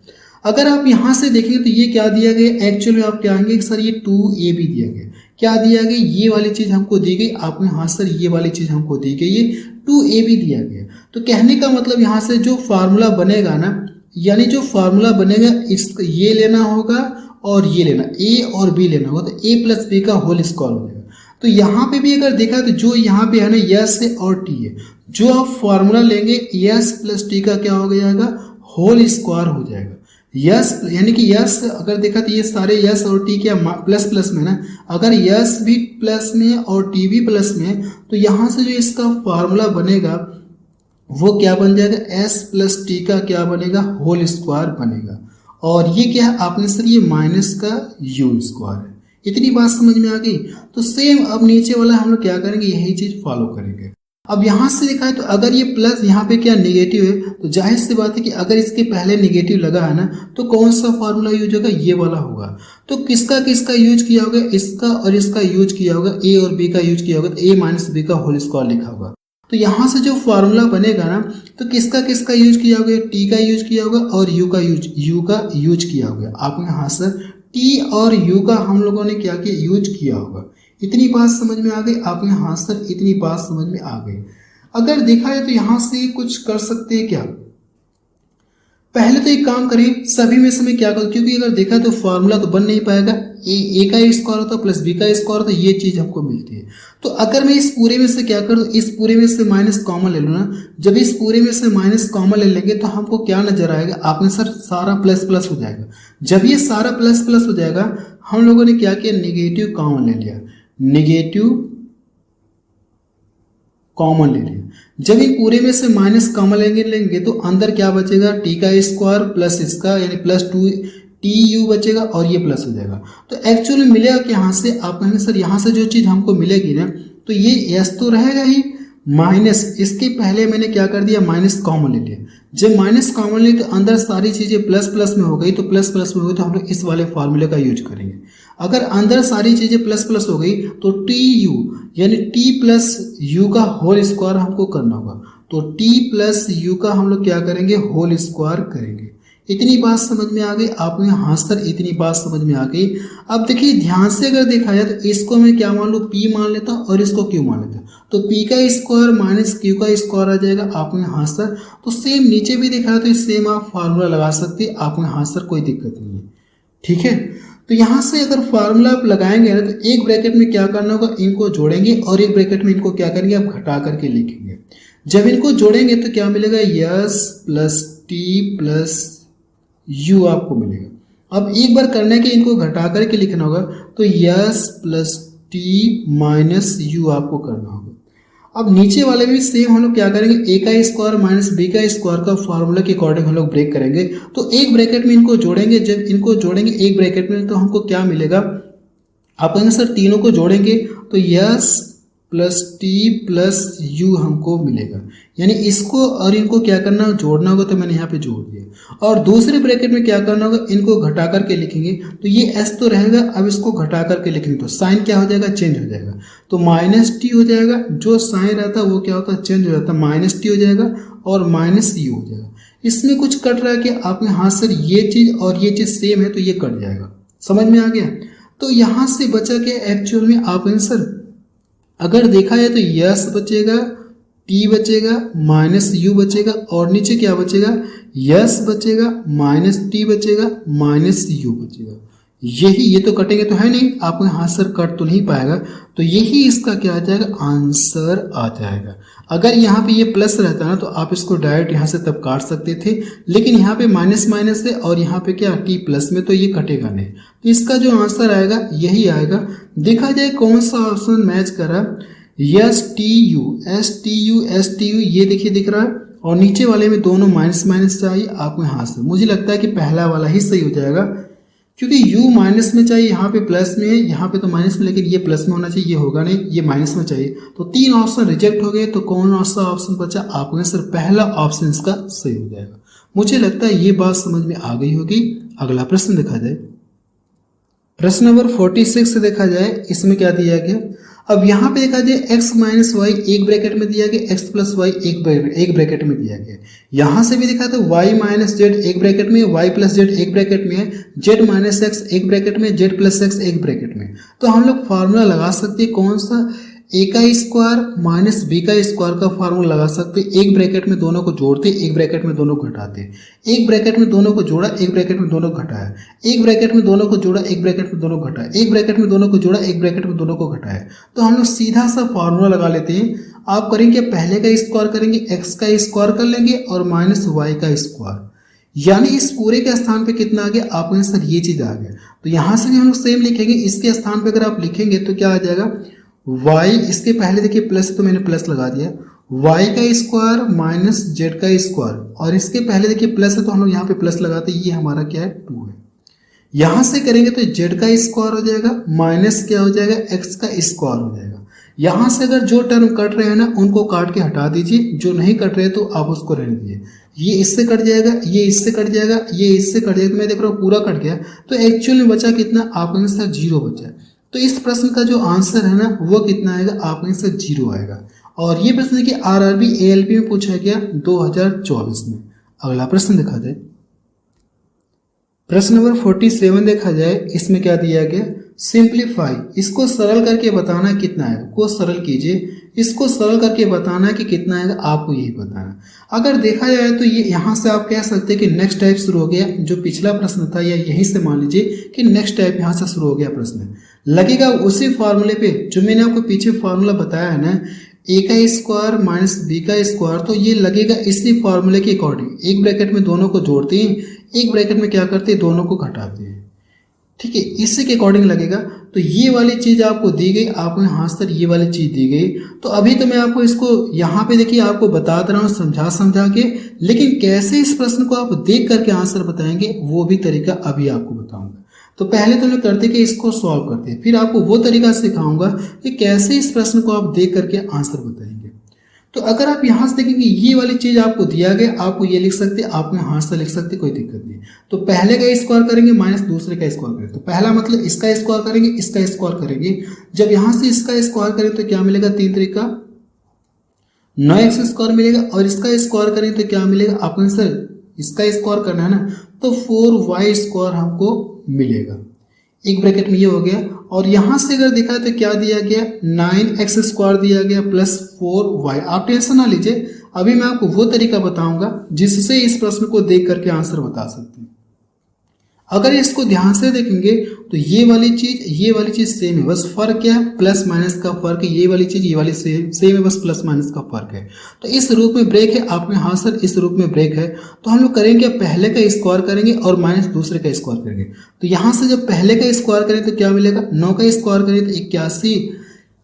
अगर आप यहाँ से देखेंगे तो ये क्या दिया गया, एक्चुअल में आप क्या आएंगे कि सर ये 2ab दिया गया। क्या दिया गया, ये वाली चीज हमको दी गई आपको? हाँ सर ये वाली चीज हमको दी गई, ये 2ab दिया गया। तो कहने का मतलब यहाँ से जो फार्मूला बनेगा ना, यानी जो फार्मूला बनेगा इस ये लेना होगा और ये लेना, ए और बी लेना होगा, तो ए प्लस बी का होल स्क्वायर हो जाएगा। तो यहाँ पे भी अगर देखा तो जो यहाँ पे है ना यस है और टी है, जो आप फार्मूला लेंगे यस प्लस टी का क्या हो जाएगा, होल स्क्वायर हो जाएगा। यस यानी कि यस अगर देखा तो ये सारे यस और टी क्या प्लस प्लस में ना, अगर यस भी प्लस में और टी भी प्लस में, तो यहाँ से जो इसका फार्मूला बनेगा वो क्या बन जाएगा, एस प्लस टी का क्या बनेगा, होल स्क्वायर बनेगा। और ये क्या है आपने सर, ये माइनस का यू स्क्वायर है। इतनी बात समझ में आ गई। तो सेम अब नीचे वाला हम लोग क्या करेंगे, यही चीज फॉलो करेंगे। अब यहां से देखा है तो अगर ये प्लस यहाँ पे क्या नेगेटिव है, तो जाहिर सी बात है कि अगर इसके पहले नेगेटिव लगा है ना, तो कौन सा फार्मूला यूज होगा, ये वाला होगा। तो किसका किसका यूज किया होगा, इसका और इसका यूज किया होगा, ए और बी का यूज किया होगा, तो ए माइनस बी का होल स्क्वायर लिखा होगा। तो यहाँ से जो फार्मूला बनेगा ना, तो किसका किसका यूज किया होगा, टी का यूज किया होगा और यू का यूज किया होगा। आपने यहाँ से टी और यू का हम लोगों ने क्या किया, यूज किया होगा। इतनी बात समझ में आ गई आपने? हाँ सर इतनी बात समझ में आ गई। अगर देखा जाए तो यहां से कुछ कर सकते हैं क्या, पहले तो एक काम करें, सभी में से मैं क्या करूं, क्योंकि अगर देखा तो फार्मूला तो बन नहीं पाएगा, ए का स्क्वायर होता प्लस बी का स्क्वायर होता, ये चीज हमको मिलती है। तो अगर मैं इस पूरे में से क्या करूं, इस पूरे में से माइनस कॉमन ले लूँ ना, जब इस पूरे में से माइनस कॉमन ले लेंगे तो हमको क्या नजर आएगा, आपने सर सारा प्लस प्लस हो जाएगा। जब ये सारा प्लस प्लस हो जाएगा, हम लोगों ने क्या किया, नेगेटिव कॉमन ले लिया, नेगेटिव कॉमन ले लिया। जब इन पूरे में से माइनस कॉमन लेंगे तो अंदर क्या बचेगा, टी का स्क्वायर प्लस इसका यानी प्लस 2tu बचेगा और ये प्लस हो जाएगा। तो एक्चुअली मिलेगा कि यहाँ से आप कहेंगे सर यहाँ से जो चीज हमको मिलेगी ना, तो ये यस तो रहेगा ही, माइनस इसके पहले मैंने क्या कर दिया, माइनस कॉमन ले लिया। जब माइनस कॉमन ले तो अंदर सारी चीजें प्लस प्लस में हो गई, तो प्लस प्लस में हो गई तो हम लोग इस वाले फार्मूले का यूज करेंगे। अगर अंदर सारी चीजें प्लस प्लस हो गई तो टी यू यानी टी प्लस यू का होल स्क्वायर हमको करना होगा। तो टी प्लस यू का हम लोग क्या करेंगे, होल स्क्वायर करेंगे। इतनी बात समझ में आ गई आपने? हाँ सर इतनी बात समझ में आ गई। अब देखिए ध्यान से अगर देखा जाए तो इसको मैं क्या मान लूँ, पी मान लेता हूँ और इसको क्यू मान लेता हूँ, तो पी का स्क्वायर माइनस क्यू का स्क्वायर आ जाएगा। आपने हाँ सर, तो सेम नीचे भी देखा है तो सेम आप फार्मूला लगा सकते हैं। आपने हाँ सर कोई दिक्कत नहीं है, ठीक है। तो यहाँ से अगर फार्मूला आप लगाएंगे ना, तो एक ब्रैकेट में क्या करना होगा, इनको जोड़ेंगे और एक ब्रैकेट में इनको क्या करेंगे, आप घटा करके लिखेंगे। जब इनको जोड़ेंगे तो क्या मिलेगा, yes plus T plus you आपको मिलेगा। अब एक बार करने के इनको घटा करके लिखना होगा, तो yes plus T minus you आपको करना होगा। अब नीचे वाले भी सेम हम लोग क्या करेंगे, ए का स्क्वायर माइनस बी का स्क्वायर का फार्मूला के अकॉर्डिंग हम लोग ब्रेक करेंगे। तो एक ब्रैकेट में इनको जोड़ेंगे, जब इनको जोड़ेंगे एक ब्रैकेट में तो हमको क्या मिलेगा, आप कहेंगे सर तीनों को जोड़ेंगे तो yes plus T plus you हमको मिलेगा। यानी इसको और इनको क्या करना, जोड़ना होगा, तो मैंने यहाँ पे जोड़ दिया। और दूसरे ब्रैकेट में क्या करना होगा, इनको घटा करके लिखेंगे। तो ये एस तो रहेगा, अब इसको घटा करके लिखेंगे तो साइन क्या हो जाएगा, चेंज हो जाएगा। तो माइनस टी हो जाएगा, जो साइन रहता है वो क्या होता है, चेंज हो जाता है, माइनस टी हो जाएगा और माइनस यू हो जाएगा। इसमें कुछ कट रहा है कि आपने हाँ सर ये चीज और ये चीज सेम है तो ये कट जाएगा। समझ में आ गया? तो यहाँ से बचा के एक्चुअल में आप आंसर अगर देखा जाए तो यस बचेगा, टी बचेगा, माइनस यू बचेगा और नीचे क्या बचेगा, यस बचेगा, माइनस टी बचेगा, माइनस यू बचेगा। यही, ये तो कटेंगे तो है नहीं, आपको यहाँ सर कट तो नहीं पाएगा, तो यही इसका क्या आ जाएगा, आंसर आ जाएगा। अगर यहाँ पे ये प्लस रहता ना तो आप इसको डायरेक्ट यहाँ से तब काट सकते थे, लेकिन यहाँ पे माइनस माइनस है और यहाँ पे क्या टी प्लस में, तो ये कटेगा नहीं। तो इसका जो आंसर आएगा यही आएगा। देखा जाए कौन सा ऑप्शन मैच करा, एस टी यू ये देखिए दिख रहा है, और नीचे वाले में दोनों माइनस माइनस चाहिए आपको यहाँ से। मुझे लगता है कि पहला वाला ही सही हो जाएगा, क्योंकि u माइनस में चाहिए, यहाँ पे प्लस में है, यहाँ पे तो माइनस में, लेकिन ये प्लस में होना चाहिए, ये होगा नहीं, ये माइनस में चाहिए। तो तीन ऑप्शन रिजेक्ट हो गए, तो कौन सा ऑप्शन बचा, आपको सिर्फ पहला ऑप्शन इसका सही हो जाएगा। मुझे लगता है ये बात समझ में आ गई होगी। अगला प्रश्न देखा जाए। प्रश्न नंबर 46 से देखा जाए, इसमें क्या दिया गया। अब यहाँ पे देखा जाए x माइनस वाई एक ब्रैकेट में दिया गया, x प्लस वाई एक ब्रैकेट में दिया गया। यहाँ से भी देखा तो y माइनस जेड एक ब्रैकेट में, y प्लस जेड एक ब्रैकेट में है, z माइनस एक्स एक ब्रैकेट में, z प्लस एक्स एक ब्रैकेट में। तो हम लोग फार्मूला लगा सकते हैं कौन सा, a का स्क्वायर माइनस b का स्क्वायर का फार्मूला लगा सकते हैं। एक ब्रैकेट में दोनों को जोड़ते, एक ब्रैकेट में दोनों को घटाते। एक ब्रैकेट में दोनों को जोड़ा, एक ब्रैकेट में दोनों को घटाया, एक ब्रैकेट में दोनों को जोड़ा, एक ब्रैकेट में दोनों को घटाया, एक ब्रैकेट में दोनों को जोड़ा, एक ब्रैकेट में दोनों को घटाया। तो हम लोग सीधा सा फार्मूला लगा लेते हैं। आप करेंगे पहले का स्क्वायर करेंगे, x का स्क्वायर कर लेंगे और माइनस वाई का स्क्वायर, यानी इस पूरे के स्थान पे कितना आ गया, आपको आंसर ये चीज आ गया। तो यहां से भी हम लोग सेम लिखेंगे, इसके स्थान पे अगर आप लिखेंगे तो क्या आ जाएगा, y, इसके पहले देखिए प्लस, तो मैंने प्लस लगा दिया, y का स्क्वायर माइनस जेड का स्क्वायर, और इसके पहले देखिए प्लस है तो हम लोग यहाँ पे प्लस लगाते, ये हमारा क्या है 2 है। यहां से करेंगे तो जेड का स्क्वायर हो जाएगा माइनस क्या हो जाएगा, x का स्क्वायर हो जाएगा। यहां से अगर जो टर्म कट रहे हैं ना उनको काट के हटा दीजिए, जो नहीं कट रहे तो आप उसको रहने दीजिए। ये इससे कट जाएगा, ये इससे कट जाएगा, ये इससे कट जाएगा, तो मैं देख रहा हूँ पूरा कट गया। तो एक्चुअल में बचा कितना, आपका आंसर 0 बचा। तो इस प्रश्न का जो आंसर है ना वो कितना आएगा, आपका आंसर 0 आएगा। और ये प्रश्न देखिए आरआरबी एएलपी में पूछा गया 2024 में। अगला प्रश्न देखा जाए, प्रश्न नंबर 47 देखा जाए, इसमें क्या दिया गया, सिंप्लीफाई, इसको सरल करके बताना कितना है, को सरल कीजिए, इसको सरल करके बताना कि कितना आएगा, आपको यही बताना। अगर देखा जाए तो ये यहाँ से आप कह सकते हैं कि नेक्स्ट टाइप शुरू हो गया, जो पिछला प्रश्न था या यहीं से मान लीजिए कि नेक्स्ट टाइप यहाँ से शुरू हो गया प्रश्न, लगेगा उसी फार्मूले पे जो मैंने आपको पीछे फार्मूला बताया है ना, a का स्क्वायर माइनस b का स्क्वायर, तो ये लगेगा इसी फार्मूले के अकॉर्डिंग। एक ब्रैकेट में दोनों को जोड़ते हैं, एक ब्रैकेट में क्या करते हैं, दोनों को घटाते हैं, ठीक है, इसी के अकॉर्डिंग लगेगा। तो ये वाली चीज आपको दी गई, आपको यहाँ पर ये वाली चीज दी गई। तो अभी तो मैं आपको इसको यहाँ पे देखिए आपको बता रहा हूँ समझा के, लेकिन कैसे इस प्रश्न को आप देख करके आंसर बताएंगे वो भी तरीका अभी आपको बताऊंगा। तो पहले तो मैं करते कि इसको सॉल्व करते हैं, फिर आपको वो तरीका सिखाऊंगा कि कैसे इस प्रश्न को आप देख करके आंसर बताएंगे। तो अगर आप यहाँ से देखेंगे ये वाली चीज आपको दिया गया, आपको ये लिख सकते, आप में हाथ से लिख सकते, कोई दिक्कत नहीं। तो पहले का स्क्वायर करेंगे माइनस दूसरे का स्क्वायर करेंगे, तो पहला मतलब इसका स्क्वायर करेंगे, इसका स्क्वायर करेंगे। जब यहाँ से इसका स्क्वायर करें तो क्या मिलेगा, 3 तरीका 9x स्क्वायर मिलेगा, और इसका स्क्वायर करें तो क्या मिलेगा, आपको आंसर इसका स्क्वायर करना है ना, तो 4y स्क्वायर हमको मिलेगा। एक ब्रैकेट में ये हो गया, और यहां से अगर देखा तो क्या दिया गया, 9x स्क्वायर दिया गया प्लस 4y। आप टेंशन ना लीजिए, अभी मैं आपको वो तरीका बताऊंगा जिससे इस प्रश्न को देख करके आंसर बता सकते हैं। अगर इसको ध्यान से देखेंगे तो ये वाली चीज सेम है, बस फर्क क्या है, प्लस माइनस का फर्क है। ये वाली चीज ये वाली सेम है, बस प्लस माइनस का फर्क है। तो इस रूप में ब्रेक है, आपने हाँ सर इस रूप में ब्रेक है। तो हम लोग करेंगे पहले का स्क्वायर करेंगे और माइनस दूसरे का स्क्वायर करेंगे। तो यहां से जब पहले का स्क्वायर करें तो क्या मिलेगा, 9 का स्क्वायर करें तो 81।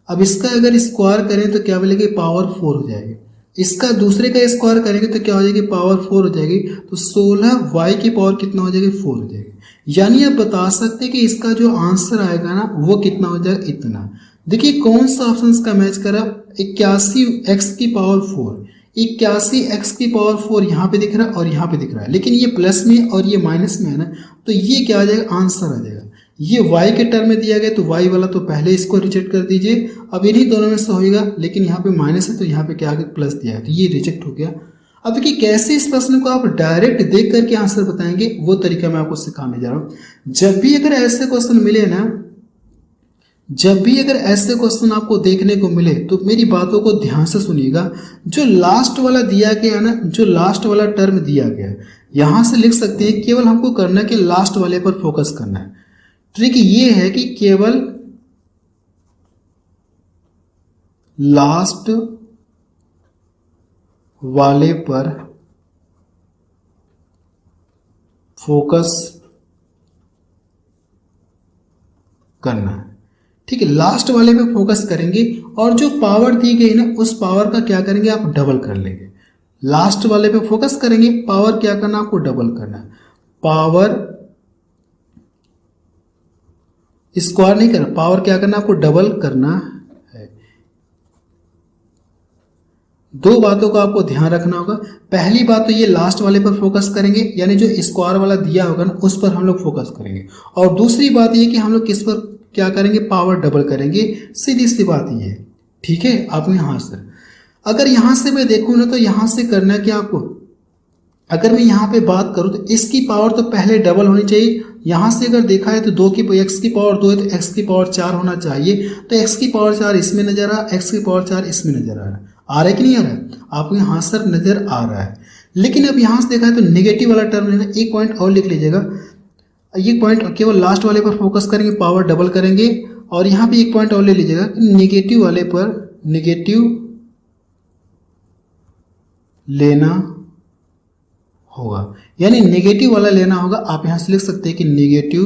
अब इसका अगर स्क्वायर करें तो क्या मिलेगा, पावर 4 हो जाएगी। इसका दूसरे का स्क्वायर करेंगे तो क्या हो जाएगी, पावर 4 हो जाएगी। तो 16y की पावर कितना हो जाएगी, 4 हो जाएगी। यानी आप बता सकते हैं कि इसका जो आंसर आएगा ना वो कितना हो जाएगा, इतना। देखिए कौन सा ऑप्शन का मैच करा, 81x की पावर 4, 81x की पावर 4 यहाँ पे दिख रहा है और यहाँ पे दिख रहा है, लेकिन ये प्लस में और ये माइनस में है ना, तो ये क्या आ जाएगा, आंसर आ जाएगा। ये y के टर्म में दिया गया तो y वाला तो पहले इसको रिजेक्ट कर दीजिए, अब इन्हीं दोनों में से होगा, लेकिन यहाँ पे माइनस है तो यहाँ पे क्या आ गया, प्लस दिया है, तो ये रिजेक्ट हो गया। अब देखिए कैसे इस प्रश्न को आप डायरेक्ट देख करके आंसर बताएंगे वो तरीका मैं आपको सिखाने जा रहा हूं। जब भी अगर ऐसे क्वेश्चन मिले ना, जब भी अगर ऐसे क्वेश्चन आपको देखने को मिले तो मेरी बातों को ध्यान से सुनिएगा। जो लास्ट वाला दिया गया ना, जो लास्ट वाला टर्म दिया गया, यहां से लिख सकते हैं, केवल हमको करना है कि लास्ट वाले पर फोकस करना है। ट्रिक ये है कि केवल लास्ट वाले पर फोकस करना है, ठीक है। लास्ट वाले पे फोकस करेंगे और जो पावर दी गई ना उस पावर का क्या करेंगे, आप डबल कर लेंगे। लास्ट वाले पे फोकस करेंगे, पावर क्या करना, आपको डबल करना है। पावर स्क्वायर नहीं करना, पावर क्या करना, आपको डबल करना है। दो बातों का आपको ध्यान रखना होगा। पहली बात तो ये लास्ट वाले पर फोकस करेंगे, यानी जो स्क्वायर वाला दिया होगा ना उस पर हम लोग फोकस करेंगे। और दूसरी बात ये कि हम लोग किस पर क्या करेंगे, पावर डबल करेंगे। सीधी सी बात ये है, ठीक है। आपको यहाँ से अगर यहाँ से मैं देखूँ ना तो यहाँ से करना क्या आपको, अगर मैं यहाँ पे बात करूँ तो इसकी पावर तो पहले डबल होनी चाहिए। यहाँ से अगर देखा है तो x की पावर 2 है तो x की पावर 4 होना चाहिए। तो x की पावर 4 इसमें नजर आ रहा है, x की पावर 4 इसमें नजर आ रहा है कि नहीं आ रहा है? आपको यहाँ सर नजर आ रहा है। लेकिन अब यहाँ से देखा है तो नेगेटिव वाला टर्म लेना, एक पॉइंट और लिख लीजिएगा। ये पॉइंट केवल लास्ट वाले पर फोकस करेंगे, पावर डबल करेंगे। और यहाँ पे एक पॉइंट और ले लीजिएगा, नेगेटिव वाले पर नेगेटिव लेना होगा, यानी नेगेटिव वाला लेना होगा। आप यहां से लिख सकते हैं कि नेगेटिव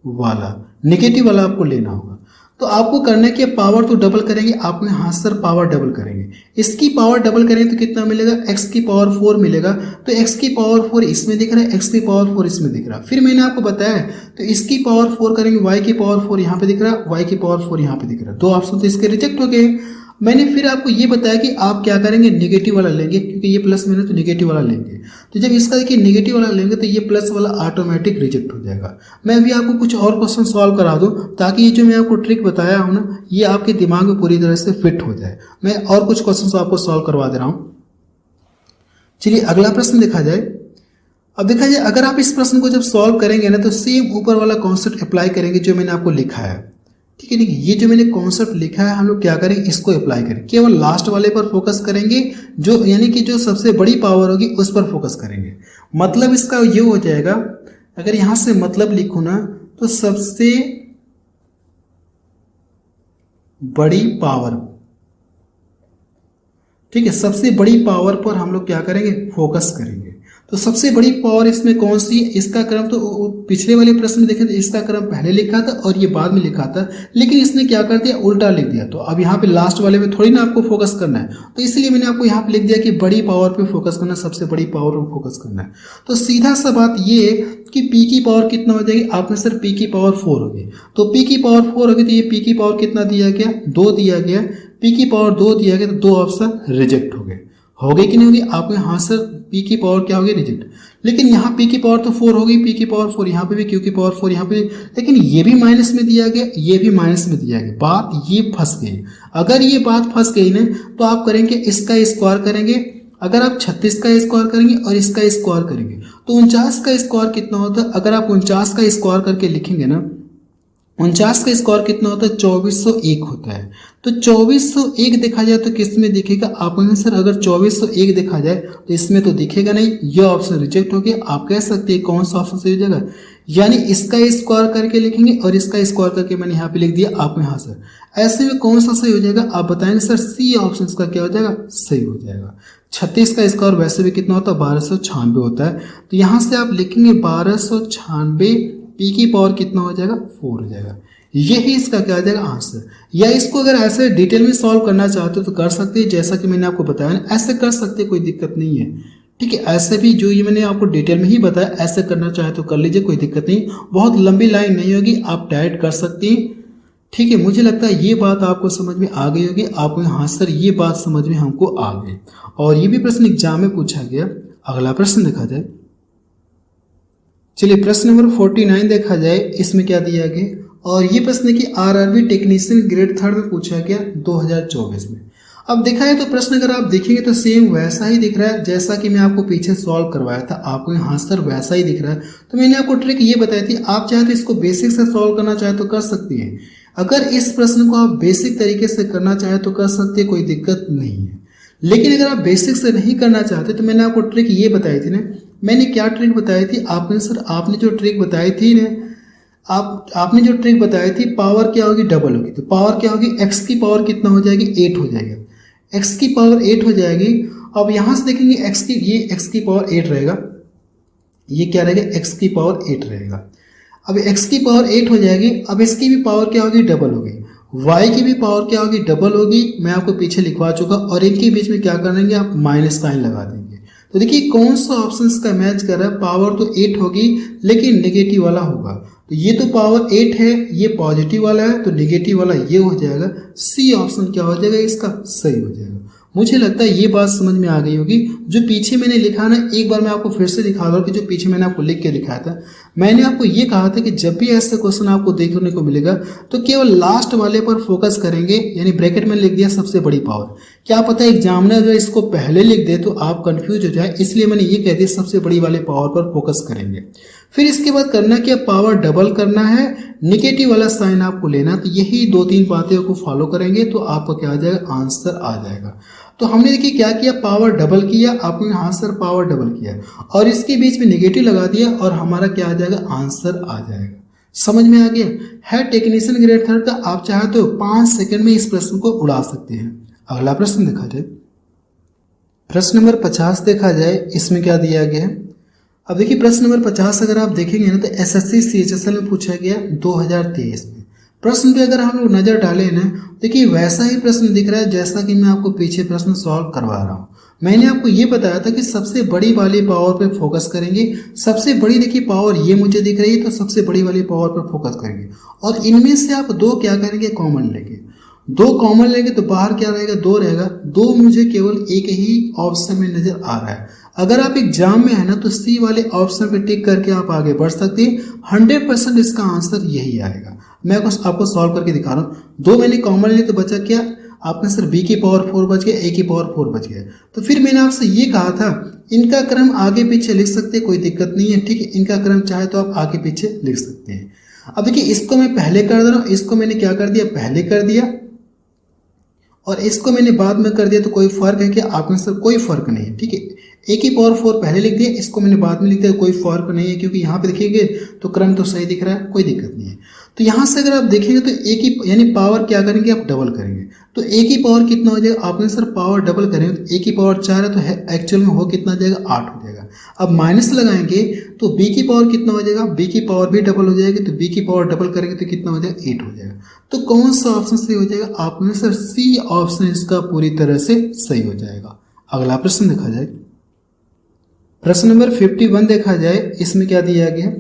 वाला आपको लेना होगा। तो आपको करना है कि पावर तो डबल करेंगे, आपको यहां सर पावर डबल करेंगे। इसकी पावर डबल करेंगे तो कितना मिलेगा, x की पावर 4 मिलेगा। तो x की पावर 4 इसमें दिख रहा है, x की पावर 4 इसमें दिख रहा है। फिर मैंने आपको बताया है तो इसकी पावर 4 करेंगे, y की पावर 4 यहाँ पे दिख रहा है, y की पावर 4 यहाँ पे दिख रहा है। दो ऑप्शन तो इसके रिजेक्ट हो गए। मैंने फिर आपको ये बताया कि आप क्या करेंगे, नेगेटिव वाला लेंगे, क्योंकि ये प्लस मैंने तो नेगेटिव वाला लेंगे। तो जब इसका देखिए नेगेटिव वाला लेंगे तो ये प्लस वाला ऑटोमेटिक रिजेक्ट हो जाएगा। मैं अभी आपको कुछ और क्वेश्चन सॉल्व करा दूं ताकि ये जो मैं आपको ट्रिक बताया हूं ना ये आपके दिमाग में पूरी तरह से फिट हो जाए। मैं और कुछ क्वेश्चन आपको सॉल्व करवा दे रहा हूँ। चलिए अगला प्रश्न देखा जाए। अब देखा जाए अगर आप इस प्रश्न को जब सॉल्व करेंगे ना तो सेम ऊपर वाला कॉन्सेप्ट अप्लाई करेंगे जो मैंने आपको लिखा है, ठीक है। ठीक है, ये जो मैंने कॉन्सेप्ट लिखा है हम लोग क्या करेंगे, इसको अप्लाई करेंगे। केवल लास्ट वाले पर फोकस करेंगे, जो यानी कि जो सबसे बड़ी पावर होगी उस पर फोकस करेंगे। मतलब इसका ये हो जाएगा, अगर यहां से मतलब लिखूं ना तो सबसे बड़ी पावर, ठीक है, सबसे बड़ी पावर पर हम लोग क्या करेंगे, फोकस करेंगे। तो सबसे बड़ी पावर इसमें कौन सी है, इसका क्रम तो पिछले वाले प्रश्न में देखें तो इसका क्रम पहले लिखा था और ये बाद में लिखा था, लेकिन इसने क्या कर दिया, उल्टा लिख दिया। तो अब यहाँ पे लास्ट वाले में थोड़ी ना आपको फोकस करना है, तो इसलिए मैंने आपको यहाँ पे लिख दिया कि बड़ी पावर पे फोकस करना, सबसे बड़ी पावर पे फोकस करना है। तो सीधा सा बात ये है कि P की पावर कितना हो जाएगी, आपने सर P की पावर 4 होगी। तो P की पावर 4 होगी तो ये P की पावर कितना दिया गया, 2 दिया गया। P की पावर 2 दिया गया तो दो ऑप्शन रिजेक्ट हो गए। हो गई कि नहीं होगी, आपको यहाँ सर P की पावर क्या होगी, रिजेक्ट। लेकिन यहाँ P की पावर तो 4 होगी, P की पावर 4 यहाँ पे भी, Q की पावर 4 यहाँ पे, लेकिन ये भी माइनस में दिया गया, ये भी माइनस में दिया गया। बात ये फंस गई। अगर ये बात फंस गई ना तो आप करेंगे इसका स्क्वायर करेंगे। अगर आप 36 का स्क्वायर करेंगे और इसका स्क्वायर करेंगे तो 49 का स्क्वायर कितना होता है, अगर आप 49 का स्क्वायर करके लिखेंगे ना, 49 का स्क्वायर कितना होता है, 2401 होता है। तो 2401 देखा जाए तो किस में दिखेगा, आपको सर अगर 2401 देखा जाए तो इसमें तो दिखेगा नहीं, ये ऑप्शन रिजेक्ट हो गया। आप कह सकते हैं कौन सा ऑप्शन सही हो जाएगा, यानी इसका स्क्वायर करके लिखेंगे और इसका स्क्वायर करके मैंने यहाँ पे लिख दिया। आपको यहाँ सर ऐसे में कौन सा सही हो जाएगा, आप बताएंगे सर सी ऑप्शन का क्या हो जाएगा, सही हो जाएगा। 36 का स्क्वायर वैसे भी कितना होता है, 1296 होता है। तो यहाँ से आप लिखेंगे 1296, P की पावर कितना हो जाएगा, 4 हो जाएगा। यही इसका क्या हो जाएगा आंसर। या इसको अगर ऐसे डिटेल में सॉल्व करना चाहते हो तो कर सकते हैं, जैसा कि मैंने आपको बताया ना, ऐसे कर सकते हैं, कोई दिक्कत नहीं है, ठीक है। ऐसे भी जो ये मैंने आपको डिटेल में ही बताया, ऐसे करना चाहे तो कर लीजिए, कोई दिक्कत नहीं। बहुत लंबी लाइन नहीं होगी, आप डायरेक्ट कर सकते हैं, ठीक है। मुझे लगता है ये बात आपको समझ में आ गई होगी। आपको हाँ सर ये बात समझ में हमको आ गई। और ये भी प्रश्न एग्जाम में पूछा गया। अगला प्रश्न देखा जाए। चलिए प्रश्न नंबर 49 देखा जाए, इसमें क्या दिया गया, और ये प्रश्न की आरआरबी टेक्नीशियन ग्रेड 3 में पूछा गया 2024 में। अब देखा है तो प्रश्न अगर आप देखेंगे तो सेम वैसा ही दिख रहा है जैसा कि मैं आपको पीछे सॉल्व करवाया था, आपको यहाँ सर वैसा ही दिख रहा है। तो मैंने आपको ट्रिक ये बताई थी, आप चाहे तो इसको बेसिक से सॉल्व करना चाहे तो कर सकती है। अगर इस प्रश्न को आप बेसिक तरीके से करना चाहे तो कर सकते, कोई दिक्कत नहीं है। लेकिन अगर आप बेसिक से नहीं करना चाहते तो मैंने आपको ट्रिक ये बताई थी ना, मैंने क्या ट्रिक बताई थी, आपने जो ट्रिक बताई थी ना, आपने जो ट्रिक बताई थी, पावर क्या होगी, डबल होगी। तो पावर क्या होगी, x की पावर कितना हो जाएगी, 8 हो जाएगा। x की पावर 8 हो जाएगी। अब यहां से देखेंगे ये x की पावर 8 रहेगा, ये क्या रहेगा, x की पावर 8 रहेगा। अब x की पावर 8 हो जाएगी। अब इसकी भी पावर क्या होगी, डबल होगी। y की भी पावर क्या होगी, डबल होगी। मैं आपको पीछे लिखवा चुका। और इनके बीच में क्या करेंगे, आप माइनस साइन लगा देंगे। तो देखिए कौन सा ऑप्शन का मैच कर रहा है, पावर तो 8 होगी लेकिन नेगेटिव वाला होगा। तो ये तो पावर 8 है, ये पॉजिटिव वाला है, तो नेगेटिव वाला ये हो जाएगा। सी ऑप्शन क्या हो जाएगा, इसका सही हो जाएगा। मुझे लगता है ये बात समझ में आ गई होगी। जो पीछे मैंने लिखा ना, एक बार मैं आपको फिर से दिखा रहा हूँ कि जो पीछे मैंने आपको लिख के दिखाया था, मैंने आपको ये कहा था कि जब भी ऐसा क्वेश्चन आपको देखने को मिलेगा तो केवल लास्ट वाले पर फोकस करेंगे, यानी ब्रैकेट में लिख दिया सबसे बड़ी पावर। क्या पता एग्जामिनर अगर इसको पहले लिख दे तो आप कंफ्यूज हो जाए, इसलिए मैंने ये कह दिया सबसे बड़ी वाले पावर पर फोकस करेंगे। फिर इसके बाद करना क्या, पावर डबल करना है, निगेटिव वाला साइन आपको लेना। तो यही 2-3 बातें को फॉलो करेंगे तो आपका क्या आ जाएगा, आंसर आ जाएगा। तो हमने देखिए क्या किया, पावर डबल किया, आपने आंसर पावर डबल किया और इसके बीच में नेगेटिव लगा दिया और हमारा क्या आ जाएगा, आंसर आ जाएगा। समझ में आ गया है। टेक्नीशियन ग्रेड 3 का आप चाहे तो 5 सेकंड में इस प्रश्न को उड़ा सकते हैं। अगला प्रश्न देखा जाए, प्रश्न नंबर 50 देखा जाए, इसमें क्या दिया गया है। अब देखिए प्रश्न नंबर 50 अगर आप देखेंगे ना तो एसएससी सीएचएसएल में पूछा गया 2023 में। प्रश्न पे अगर हम लोग नजर डालें ना, देखिए वैसा ही प्रश्न दिख रहा है जैसा कि मैं आपको पीछे प्रश्न सॉल्व करवा रहा हूँ। मैंने आपको ये बताया था कि सबसे बड़ी वाली पावर पे फोकस करेंगे। सबसे बड़ी देखिए पावर ये मुझे दिख रही है, तो सबसे बड़ी वाली पावर पर फोकस करेंगे और इनमें से आप 2 क्या करेंगे, कॉमन लेंगे। 2 कॉमन लेंगे तो बाहर क्या रहेगा, 2 रहेगा। 2 मुझे केवल एक ही ऑप्शन में नजर आ रहा है। अगर आप एग्जाम में है ना तो सी वाले ऑप्शन पे टिक करके आप आगे बढ़ सकते हैं। 100% इसका आंसर यही आएगा। मैं आपको सॉल्व करके दिखा रहा हूँ। 2 मैंने कॉमन लिए तो बचा क्या, आपने सर बी की पावर 4 बच गया, ए की पावर 4 बच गया। तो फिर मैंने आपसे ये कहा था इनका क्रम आगे पीछे लिख सकते हैं, कोई दिक्कत नहीं है, ठीक है। इनका क्रम चाहे तो आप आगे पीछे लिख सकते हैं। अब देखिए इसको मैं पहले कर दे रहा हूँ, इसको मैंने क्या कर दिया, पहले कर दिया और इसको मैंने बाद में कर दिया। तो कोई फर्क है क्या, आपके सर कोई फर्क नहीं है, ठीक है। ए की पावर 4 पहले लिख दिया, इसको मैंने बाद में लिख दिया, कोई फर्क नहीं है क्योंकि यहाँ पे देखिएगा तो क्रम तो सही दिख रहा है, कोई दिक्कत नहीं है। तो यहाँ से अगर आप देखेंगे तो ए की यानी पावर क्या करेंगे, आप डबल करेंगे। तो ए की पावर कितना हो जाएगा, आपने सर पावर डबल करेंगे तो ए की पावर 4 है तो है एक्चुअल में हो कितना जाएगा, 8 हो जाएगा। अब माइनस लगाएंगे तो बी की पावर कितना हो जाएगा, बी की पावर भी डबल हो जाएगी। तो बी की पावर डबल करेंगे तो कितना हो जाएगा, 8 हो जाएगा। तो कौन सा ऑप्शन सही हो जाएगा, आपने सर सी ऑप्शन इसका पूरी तरह से सही हो जाएगा। अगला प्रश्न देखा जाए, प्रश्न नंबर 51 देखा जाए, इसमें क्या दिया गया।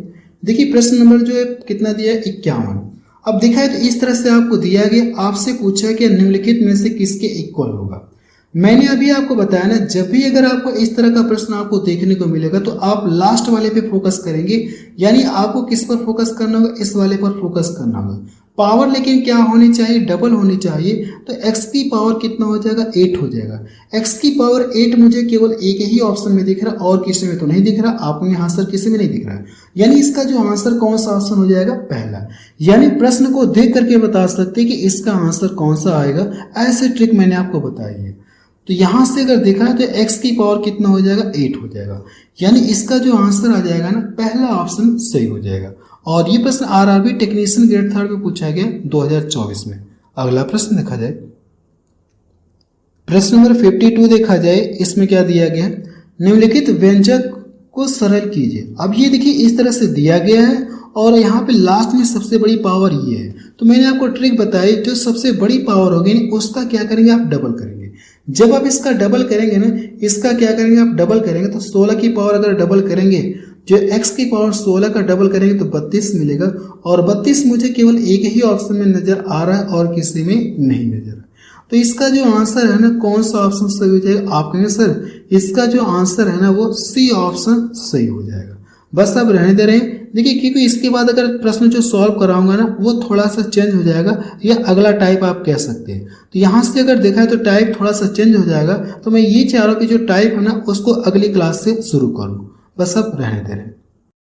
देखिए प्रश्न नंबर जो है कितना दिया है, 51। अब देखा है तो इस तरह से आपको दिया गया, आपसे पूछा है कि निम्नलिखित में से किसके इक्वल होगा। मैंने अभी आपको बताया ना, जब भी अगर आपको इस तरह का प्रश्न आपको देखने को मिलेगा तो आप लास्ट वाले पे फोकस करेंगे, यानी आपको किस पर फोकस करना होगा, इस वाले पर फोकस करना होगा। पावर लेकिन क्या होनी चाहिए, डबल होनी चाहिए। तो x की पावर कितना हो जाएगा, 8 हो जाएगा। x की पावर 8 मुझे केवल एक ही ऑप्शन में दिख रहा, और किसी में तो नहीं दिख रहा, आपको यहाँ आंसर किसी में नहीं दिख रहा। यानी इसका जो आंसर कौन सा ऑप्शन हो जाएगा, पहला। यानी प्रश्न को देख करके बता सकते कि इसका आंसर कौन सा आएगा। ऐसे ट्रिक मैंने आपको बताई है। तो यहां से अगर देखा है तो x की पावर कितना हो जाएगा, 8 हो जाएगा। यानी इसका जो आंसर आ जाएगा ना, पहला ऑप्शन सही हो जाएगा। और ये प्रश्न आरआरबी टेक्नीशियन ग्रेड 3 में पूछा गया 2024 में। अगला प्रश्न देखा जाए, प्रश्न नंबर 52 देखा जाए, इसमें क्या दिया गया, निम्नलिखित व्यंजक को सरल कीजिए। अब ये देखिए इस तरह से दिया गया है और यहाँ पे लास्ट में सबसे बड़ी पावर ये है। तो मैंने आपको ट्रिक बताई, जो सबसे बड़ी पावर होगी उसका क्या करेंगे, आप डबल करेंगे। जब आप इसका डबल करेंगे ना, इसका क्या करेंगे, आप डबल करेंगे तो 16 की पावर अगर डबल करेंगे, जो x की पावर 16 का डबल करेंगे तो 32 मिलेगा। और 32 मुझे केवल एक ही ऑप्शन में नजर आ रहा है और किसी में नहीं नजर। तो इसका जो आंसर है ना, कौन सा ऑप्शन सही हो जाएगा, आप कहेंगे सर इसका जो आंसर है ना वो सी ऑप्शन सही हो जाएगा। बस अब रहने दे रहे हैं। देखिए क्योंकि इसके बाद अगर प्रश्न जो सॉल्व कराऊंगा ना वो थोड़ा सा चेंज हो जाएगा, या अगला टाइप आप कह सकते हैं। तो यहाँ से अगर देखा है तो टाइप थोड़ा सा चेंज हो जाएगा। तो मैं ये चाह रहा हूँ कि जो टाइप है ना उसको अगली क्लास से शुरू करूँ। बस अब रहने दे रहे हैं।